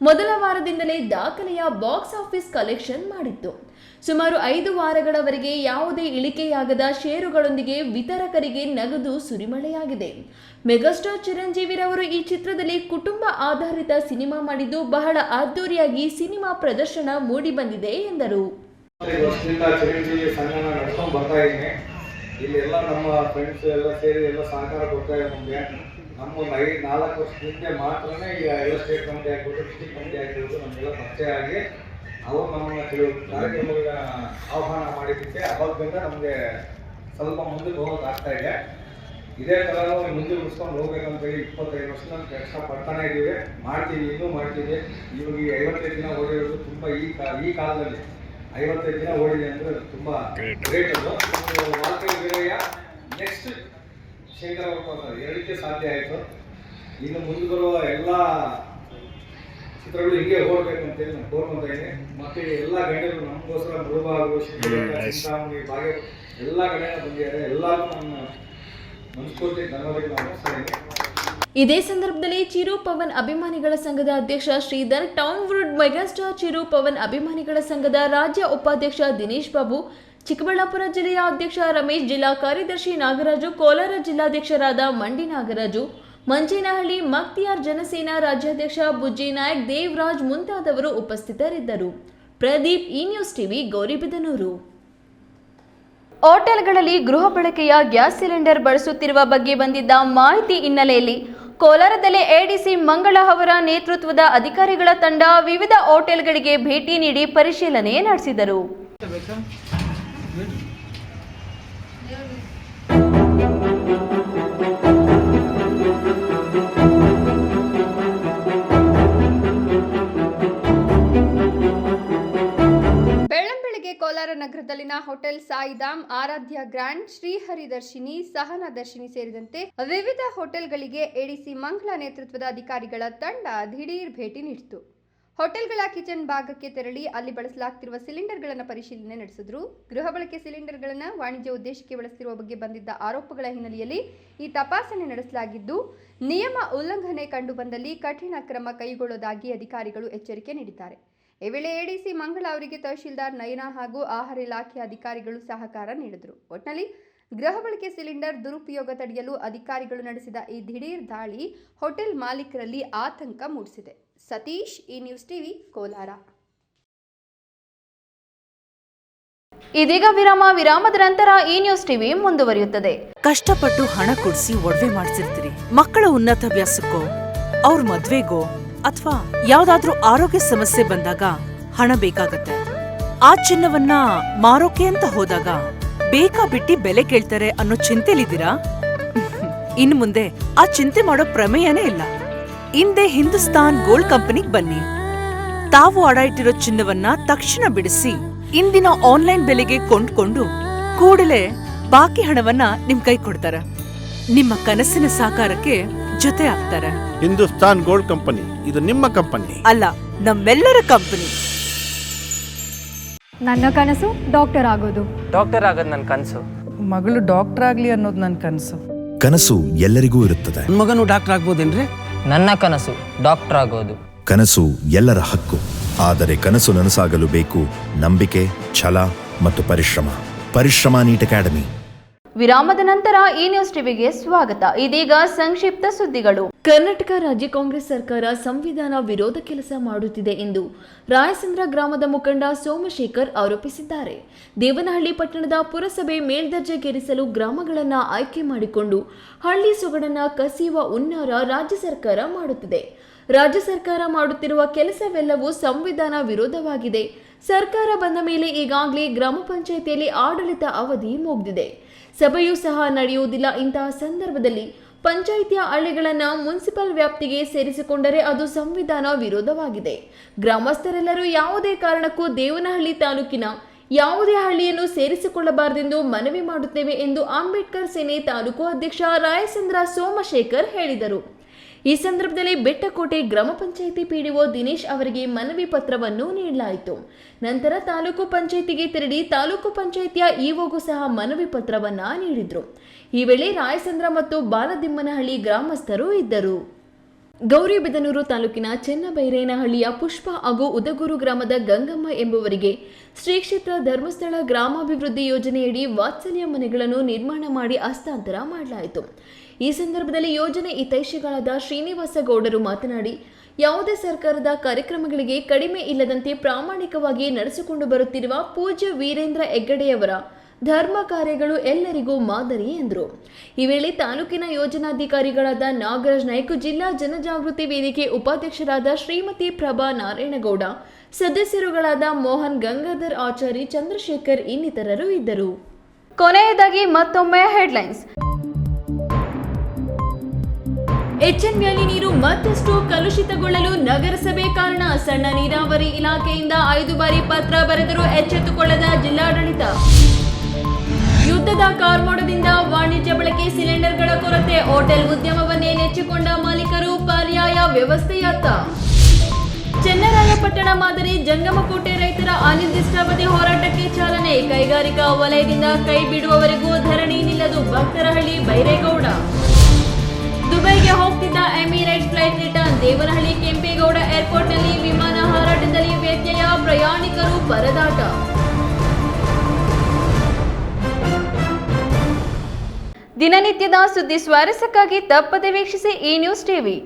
ಮೊದಲ ವಾರದಿಂದಲೇ ದಾಖಲೆಯ ಬಾಕ್ಸ್ ಆಫೀಸ್ ಕಲೆಕ್ಷನ್ ಮಾಡಿತ್ತು. ಸುಮಾರು 5 ವಾರಗಳವರೆಗೆ ಯಾವುದೇ ಇಳಿಕೆಯಾಗದ ಷೇರುಗಳೊಂದಿಗೆ ವಿತರಕರಿಗೆ ನಗದು ಸುರಿಮಳೆಯಾಗಿದೆ. ಮೆಗಾಸ್ಟಾರ್ ಚಿರಂಜೀವಿರವರು ಈ ಚಿತ್ರದಲ್ಲಿ ಕುಟುಂಬ ಆಧಾರಿತ ಸಿನಿಮಾ ಮಾಡಿದ್ದು ಬಹಳ ಅದ್ದೂರಿಯಾಗಿ ಸಿನಿಮಾ ಪ್ರದರ್ಶನ ಮೂಡಿ ಬಂದಿದೆ ಎಂದರು. ಚಿರಂಜೀವಿ ಸಂಘನ ನಡ್ಕೊಂಡು ಬರ್ತಾ ಇದ್ದೀನಿ. ಇಲ್ಲಿ ಎಲ್ಲ ನಮ್ಮ ಫ್ರೆಂಡ್ಸ್ ಎಲ್ಲ ಸೇರಿ ಎಲ್ಲ ಸಹಕಾರ ಕೊಡ್ತಾ ಇದೆ. ನಮಗೆ ನಮ್ಮ 4 ವರ್ಷದ ಹಿಂದೆ ಮಾತ್ರನೇ ಈಗ ಎಲ್ಲ ಸ್ಟೇಟ್ ಕಮಿಟಿ ಆಗ್ಬೋದು, ಡಿಸ್ಟ್ರಿಕ್ಟ್ ಕಮಿಟಿ ಆಗಿರ್ಬೋದು ನಮಗೆಲ್ಲ ಪರಿಚಯ ಆಗಿ ಅವರು ನಮ್ಮನ್ನು ಕೆಲವು ಕಾರ್ಯಕ್ರಮಗಳನ್ನ ಆಹ್ವಾನ ಮಾಡಿದ್ದಕ್ಕೆ ಅವಾಗದಿಂದ ನಮಗೆ ಸ್ವಲ್ಪ ಮುಂದಕ್ಕೆ ಹೋಗೋದಾಗ್ತಾ ಇದೆ. ಇದೇ ಥರ ಮುಂದೆ ಉಳಿಸ್ಕೊಂಡು ಹೋಗ್ಬೇಕಂತೇಳಿ 25 ವರ್ಷ ಕೆಲಸ ಪಡ್ತಾನೆ ಇದ್ದೀವಿ, ಮಾಡ್ತೀವಿ, ಇನ್ನೂ ಮಾಡ್ತೀವಿ. ಇವಾಗ ಈ 55 ದಿನ ಓಡಿರೋದು ತುಂಬ ಈ ಕಾಲದಲ್ಲಿ 55 ದಿನ ಓಡಿದೆ ಅಂದರೆ ತುಂಬ ಗ್ರೇಟ್. ಅದು ವಾಲ್ತೇರಿ ವೀರಯ್ಯ ನೆಕ್ಸ್ಟ್ ಶಂಕರ ಎರಡಕ್ಕೆ ಸಾಧ್ಯ ಆಯಿತು. ಇನ್ನು ಮುಂದೆ ಬರುವ ಎಲ್ಲ ಚಿತ್ರಗಳು ಹಿಂಗೆ ಓಡಬೇಕು ಅಂತೇಳಿ ನಾನು ಕೋರ್ಕೊತಾ ಇದ್ದೀನಿ. ಮತ್ತು ಎಲ್ಲ ಗಣ್ಯರು ನಮಗೋಸ್ಕರ ಮುಳುಬಾಗು, ಚಿಂತಾಮಣಿ, ಭಾಗ್ಯ ಎಲ್ಲ ಗಣ್ಯರು ಬಂದಿದ್ದಾರೆ. ಎಲ್ಲರೂ ನಮ್ಮ ಮನಸ್ಫೂರ್ತಿ ಧನ್ಯವಾದಗಳು ನಾನು. ಇದೇ ಸಂದರ್ಭದಲ್ಲಿ ಚಿರು ಪವನ್ ಅಭಿಮಾನಿಗಳ ಸಂಘದ ಅಧ್ಯಕ್ಷ Shridhar, town wood megastar Chiru Pavan ಅಭಿಮಾನಿಗಳ ಸಂಘದ ರಾಜ್ಯ ಉಪಾಧ್ಯಕ್ಷ ದಿನೇಶ್ ಬಾಬು, ಚಿಕ್ಕಬಳ್ಳಾಪುರ ಜಿಲ್ಲೆಯ ಅಧ್ಯಕ್ಷ ರಮೇಶ್, ಜಿಲ್ಲಾ ಕಾರ್ಯದರ್ಶಿ ನಾಗರಾಜು, ಕೋಲಾರ ಜಿಲ್ಲಾಧ್ಯಕ್ಷರಾದ ಮಂಡಿ ನಾಗರಾಜು, ಮಂಚೇನಹಳ್ಳಿ, ಮಕ್ತಿಯಾರ್ ಜನಸೇನಾ ರಾಜ್ಯಾಧ್ಯಕ್ಷ ಬುಜ್ಜಿ ನಾಯಕ್, ದೇವರಾಜ್ ಮುಂತಾದವರು ಉಪಸ್ಥಿತರಿದ್ದರು. ಪ್ರದೀಪ್, ಈ ನ್ಯೂಸ್ ಟಿವಿ, ಗೌರಿಬಿದನೂರು. ಹೋಟೆಲ್ಗಳಲ್ಲಿ ಗೃಹ ಬಳಕೆಯ ಗ್ಯಾಸ್ ಸಿಲಿಂಡರ್ ಬಳಸುತ್ತಿರುವ ಬಗ್ಗೆ ಬಂದಿದ್ದ ಮಾಹಿತಿ ಹಿನ್ನೆಲೆಯಲ್ಲಿ ಕೋಲಾರದಲ್ಲಿ ಎಡಿಸಿ ಮಂಗಳ ಅವರ ನೇತೃತ್ವದ ಅಧಿಕಾರಿಗಳ ತಂಡ ವಿವಿಧ ಹೋಟೆಲ್ಗಳಿಗೆ ಭೇಟಿ ನೀಡಿ ಪರಿಶೀಲನೆ ನಡೆಸಿದರು. ಕೋಲಾರ ನಗರದಲ್ಲಿನ ಹೋಟೆಲ್ ಸಾಯಿಧಾಮ್, ಆರಾಧ್ಯ ಗ್ರ್ಯಾಂಡ್, ಶ್ರೀಹರಿ ದರ್ಶಿನಿ, ಸಹನಾ ದರ್ಶಿನಿ ಸೇರಿದಂತೆ ವಿವಿಧ ಹೋಟೆಲ್ಗಳಿಗೆ ಎಡಿಸಿ ಮಂಗಳ ನೇತೃತ್ವದ ಅಧಿಕಾರಿಗಳ ತಂಡ ದಿಢೀರ್ ಭೇಟಿ ನೀಡಿತು. ಹೋಟೆಲ್ಗಳ ಕಿಚನ್ ಭಾಗಕ್ಕೆ ತೆರಳಿ ಅಲ್ಲಿ ಬಳಸಲಾಗುತ್ತಿರುವ ಸಿಲಿಂಡರ್ಗಳನ್ನು ಪರಿಶೀಲನೆ ನಡೆಸಿದ್ರು. ಗೃಹ ಬಳಕೆ ಸಿಲಿಂಡರ್ಗಳನ್ನು ವಾಣಿಜ್ಯ ಉದ್ದೇಶಕ್ಕೆ ಬಳಸುತ್ತಿರುವ ಬಗ್ಗೆ ಬಂದಿದ್ದ ಆರೋಪಗಳ ಹಿನ್ನೆಲೆಯಲ್ಲಿ ಈ ತಪಾಸಣೆ ನಡೆಸಲಾಗಿದ್ದು, ನಿಯಮ ಉಲ್ಲಂಘನೆ ಕಂಡುಬಂದಲ್ಲಿ ಕಠಿಣ ಕ್ರಮ ಕೈಗೊಳ್ಳುವುದಾಗಿ ಅಧಿಕಾರಿಗಳು ಎಚ್ಚರಿಕೆ ನೀಡಿದ್ದಾರೆ. ಈ ವೇಳೆ ಎಡಿಸಿ ಮಂಗಳ ಅವರಿಗೆ ತಹಶೀಲ್ದಾರ್ ನಯನ ಹಾಗೂ ಆಹಾರ ಇಲಾಖೆ ಅಧಿಕಾರಿಗಳು ಸಹಕಾರ ನೀಡಿದರು. ಒಟ್ಟಿನಲ್ಲಿ ಗೃಹ ಬಳಕೆ ಸಿಲಿಂಡರ್ ದುರುಪಯೋಗ ತಡೆಯಲು ಅಧಿಕಾರಿಗಳು ನಡೆಸಿದ ಈ ದಿಢೀರ್ ದಾಳಿ ಹೋಟೆಲ್ ಮಾಲೀಕರಲ್ಲಿ ಆತಂಕ ಮೂಡಿಸಿದೆ. ಸತೀಶ್, ಈ ನ್ಯೂಸ್ ಟಿವಿ, ಕೋಲಾರ. ಇದೀಗ ವಿರಾಮದ ನಂತರ ಈ ನ್ಯೂಸ್ ಟಿವಿ ಮುಂದುವರಿಯುತ್ತದೆ. ಕಷ್ಟಪಟ್ಟು ಹಣ ಕೊಡಿಸಿ ಒಡವೆ ಮಾಡಿಸಿರ್ತೀರಿ, ಮಕ್ಕಳ ಉನ್ನತಾಭ್ಯಾಸಕ್ಕೋ, ಅವ್ರ ಮದ್ವೆಗೋ ಅಥವಾ ಯಾವ್ದಾದ್ರೂ ಆರೋಗ್ಯ ಸಮಸ್ಯೆ ಬಂದಾಗ ಹಣ ಬೇಕಾಗತ್ತೆ. ಆ ಚಿನ್ನವನ್ನ ಮಾರೋಕೆ ಅಂತ ಹೋದಾಗ ಬೇಕಾ ಬಿಟ್ಟಿ ಬೆಲೆ ಕೇಳ್ತಾರೆ ಅನ್ನೋ ಚಿಂತೆಲಿದ್ದೀರಾ? ಇನ್ನು ಮುಂದೆ ಆ ಚಿಂತೆ ಮಾಡೋ ಪ್ರಮೇಯನೇ ಇಲ್ಲ. ಹಿಂದೆ ಹಿಂದೂಸ್ತಾನ್ ಗೋಲ್ಡ್ ಕಂಪನಿಗೆ ಬನ್ನಿ. ತಾವು ಅಡ ಇಟ್ಟಿರೋ ಚಿನ್ನವನ್ನ ತಕ್ಷಣ ಬಿಡಿಸಿ ಇಂದಿನ ಆನ್ಲೈನ್ ಬೆಲೆಗೆ ಕೊಂಡ್ಕೊಂಡು ಕೂಡಲೇ ಬಾಕಿ ಹಣವನ್ನ ನಿಮ್ ಕೈ ಕೊಡ್ತಾರೆ. ನಿಮ್ಮ ಕನಸಿನ ಸಾಕಾರಕ್ಕೆ ಜೊತೆ ಆಗ್ತಾರೆ. ಹಿಂದೂಸ್ತಾನ್ ಗೋಲ್ಡ್ ಕಂಪನಿ, ಇದು ನಿಮ್ಮ ಕಂಪನಿ ಅಲ್ಲ, ನಮ್ಮೆಲ್ಲರ ಕಂಪನಿ. ನನ್ನ ಕನಸು ಡಾಕ್ಟರ್ ಆಗೋದು. ಡಾಕ್ಟರ್ ಆಗೋದು ನನ್ನ ಕನಸು. ಮಗಳು ಡಾಕ್ಟರ್ ಆಗ್ಲಿ ಅನ್ನೋದು ನನ್ನ ಕನಸು. ಕನಸು ಎಲ್ಲರಿಗೂ ಇರುತ್ತದೆ. ಮಗನು ಡಾಕ್ಟರ್ ಆಗ್ಬೋದೇನ್ರಿ? ನನ್ನ ಕನಸು ಡಾಕ್ಟರ್ ಆಗೋದು. ಕನಸು ಎಲ್ಲರ ಹಕ್ಕು. ಆದರೆ ಕನಸು ನನಸಾಗಲು ಬೇಕು ನಂಬಿಕೆ, ಛಲ ಮತ್ತು ಪರಿಶ್ರಮ ನೀಟ್ ಅಕಾಡೆಮಿ. ವಿರಾಮದ ನಂತರ ಈ ನ್ಯೂಸ್ ಟಿವಿಗೆ ಸ್ವಾಗತ. ಇದೀಗ ಸಂಕ್ಷಿಪ್ತ ಸುದ್ದಿಗಳು. ಕರ್ನಾಟಕ ರಾಜ್ಯ ಕಾಂಗ್ರೆಸ್ ಸರ್ಕಾರ ಸಂವಿಧಾನ ವಿರೋಧ ಕೆಲಸ ಮಾಡುತ್ತಿದೆ ಎಂದು ರಾಯಸಂದ್ರ ಗ್ರಾಮದ ಮುಖಂಡ ಸೋಮಶೇಖರ್ ಆರೋಪಿಸಿದ್ದಾರೆ. ದೇವನಹಳ್ಳಿ ಪಟ್ಟಣದ ಪುರಸಭೆ ಮೇಲ್ದರ್ಜೆಗೇರಿಸಲು ಗ್ರಾಮಗಳನ್ನು ಆಯ್ಕೆ ಮಾಡಿಕೊಂಡು ಹಳ್ಳಿ ಸೊಗಡನ್ನ ಕಸಿಯುವ ಹುನ್ನಾರ ರಾಜ್ಯ ಸರ್ಕಾರ ಮಾಡುತ್ತಿದೆ. ರಾಜ್ಯ ಸರ್ಕಾರ ಮಾಡುತ್ತಿರುವ ಕೆಲಸವೆಲ್ಲವೂ ಸಂವಿಧಾನ ವಿರೋಧವಾಗಿದೆ. ಸರ್ಕಾರ ಬಂದ ಮೇಲೆ ಈಗಾಗಲೇ ಗ್ರಾಮ ಪಂಚಾಯಿತಿಯಲ್ಲಿ ಆಡಳಿತ ಅವಧಿ ಮುಗಿದಿದೆ. ಸಭೆಯೂ ಸಹ ನಡೆಯುವುದಿಲ್ಲ. ಇಂತಹ ಸಂದರ್ಭದಲ್ಲಿ ಪಂಚಾಯಿತಿಯ ಹಳ್ಳಿಗಳನ್ನು ಮುನ್ಸಿಪಲ್ ವ್ಯಾಪ್ತಿಗೆ ಸೇರಿಸಿಕೊಂಡರೆ ಅದು ಸಂವಿಧಾನ ವಿರೋಧವಾಗಿದೆ. ಗ್ರಾಮಸ್ಥರೆಲ್ಲರೂ ಯಾವುದೇ ಕಾರಣಕ್ಕೂ ದೇವನಹಳ್ಳಿ ತಾಲೂಕಿನ ಯಾವುದೇ ಹಳ್ಳಿಯನ್ನು ಸೇರಿಸಿಕೊಳ್ಳಬಾರದೆಂದು ಮನವಿ ಮಾಡುತ್ತೇವೆ ಎಂದು ಅಂಬೇಡ್ಕರ್ ಸೇನೆ ತಾಲೂಕು ಅಧ್ಯಕ್ಷ ರಾಯಚಂದ್ರ ಸೋಮಶೇಖರ್ ಹೇಳಿದರು. ಈ ಸಂದರ್ಭದಲ್ಲಿ ಬೆಟ್ಟಕೋಟೆ ಗ್ರಾಮ ಪಂಚಾಯಿತಿ ಪಿಡಿಒ ದಿನೇಶ್ ಅವರಿಗೆ ಮನವಿ ಪತ್ರವನ್ನು ನೀಡಲಾಯಿತು. ನಂತರ ತಾಲೂಕು ಪಂಚಾಯಿತಿಗೆ ತೆರಳಿ ತಾಲೂಕು ಪಂಚಾಯಿತಿಯ ಇಒಗೂ ಸಹ ಮನವಿ ಪತ್ರವನ್ನ ನೀಡಿದ್ರು. ಈ ವೇಳೆ ರಾಯಚಂದ್ರ ಮತ್ತು ಬಾಲದಿಮ್ಮನಹಳ್ಳಿ ಗ್ರಾಮಸ್ಥರು ಇದ್ದರು. ಗೌರಿಬಿದನೂರು ತಾಲೂಕಿನ ಚೆನ್ನಬೈರೇನಹಳ್ಳಿಯ ಪುಷ್ಪ ಹಾಗೂ ಉದಗೂರು ಗ್ರಾಮದ ಗಂಗಮ್ಮ ಎಂಬುವರಿಗೆ ಶ್ರೀ ಕ್ಷೇತ್ರ ಧರ್ಮಸ್ಥಳ ಗ್ರಾಮಾಭಿವೃದ್ಧಿ ಯೋಜನೆಯಡಿ ವಾತ್ಸಲ್ಯ ಮನೆಗಳನ್ನು ನಿರ್ಮಾಣ ಮಾಡಿ ಹಸ್ತಾಂತರ ಮಾಡಲಾಯಿತು. ಈ ಸಂದರ್ಭದಲ್ಲಿ ಯೋಜನೆ ಹಿತೈಷಿಗಳಾದ ಶ್ರೀನಿವಾಸ ಗೌಡರು ಮಾತನಾಡಿ, ಯಾವುದೇ ಸರ್ಕಾರದ ಕಾರ್ಯಕ್ರಮಗಳಿಗೆ ಕಡಿಮೆ ಇಲ್ಲದಂತೆ ಪ್ರಾಮಾಣಿಕವಾಗಿ ನಡೆಸಿಕೊಂಡು ಬರುತ್ತಿರುವ ಪೂಜ್ಯ ವೀರೇಂದ್ರ ಹೆಗ್ಗಡೆಯವರ ಧರ್ಮ ಕಾರ್ಯಗಳು ಎಲ್ಲರಿಗೂ ಮಾದರಿ ಎಂದರು. ಈ ವೇಳೆ ತಾಲೂಕಿನ ಯೋಜನಾಧಿಕಾರಿಗಳಾದ ನಾಗರಾಜ್ ನಾಯ್ಕ, ಜಿಲ್ಲಾ ಜನಜಾಗೃತಿ ವೇದಿಕೆ ಉಪಾಧ್ಯಕ್ಷರಾದ ಶ್ರೀಮತಿ ಪ್ರಭಾ ನಾರಾಯಣಗೌಡ, ಸದಸ್ಯರುಗಳಾದ ಮೋಹನ್, ಗಂಗಾಧರ್ ಆಚಾರಿ, ಚಂದ್ರಶೇಖರ್ ಇನ್ನಿತರರು ಇದ್ದರು. ಕೊನೆಯದಾಗಿ ಮತ್ತೊಮ್ಮೆ ಹೆಡ್ಲೈನ್ಸ್. ಎಚ್ಎನ್ ವ್ಯಾಲಿ ನೀರು ಮತ್ತಷ್ಟು ಕಲುಷಿತಗೊಳ್ಳಲು ನಗರಸಭೆ ಕಾರಣ. ಸಣ್ಣ ನೀರಾವರಿ ಇಲಾಖೆಯಿಂದ 5 ಬಾರಿ ಪತ್ರ ಬರೆದರೂ ಎಚ್ಚೆತ್ತುಕೊಳ್ಳದ ಜಿಲ್ಲಾಡಳಿತ. ಯುದ್ಧದ ಕಾರ್ಮೋಡದಿಂದ ವಾಣಿಜ್ಯ ಬಳಕೆ ಸಿಲಿಂಡರ್ಗಳ ಕೊರತೆ. ಹೋಟೆಲ್ ಉದ್ಯಮವನ್ನೇ ನೆಚ್ಚಿಕೊಂಡ ಮಾಲೀಕರು ಪರ್ಯಾಯ ವ್ಯವಸ್ಥೆಯತ್ತ. ಚೆನ್ನರಾಯಪಟ್ಟಣ ಮಾದರಿ ಜಂಗಮಕೋಟೆ ರೈತರ ಅನಿರ್ದಿಷ್ಟಾವಧಿ ಹೋರಾಟಕ್ಕೆ ಚಾಲನೆ. ಕೈಗಾರಿಕಾ ವಲಯದಿಂದ ಕೈ ಬಿಡುವವರೆಗೂ ಧರಣಿ ನಿಲ್ಲದು. ಭಕ್ತರಹಳ್ಳಿ ಬೈರೇಗೌಡ. ದುಬೈಗೆ ಹೋಗ್ತಿದ್ದ Emirate flight return. Devanahalli Kempegowda ಏರ್ಪೋರ್ಟ್ನಲ್ಲಿ ವಿಮಾನ ಹಾರಾಟದಲ್ಲಿ ವ್ಯತ್ಯಯ. ಪ್ರಯಾಣಿಕರು ಪರದಾಟ. ದಿನನಿತ್ಯದ ಸುದ್ದಿ ಸ್ವಾರಸ್ಯಕ್ಕಾಗಿ ತಪ್ಪದೆ ವೀಕ್ಷಿಸಿ ಈ ನ್ಯೂಸ್ ಟಿವಿ.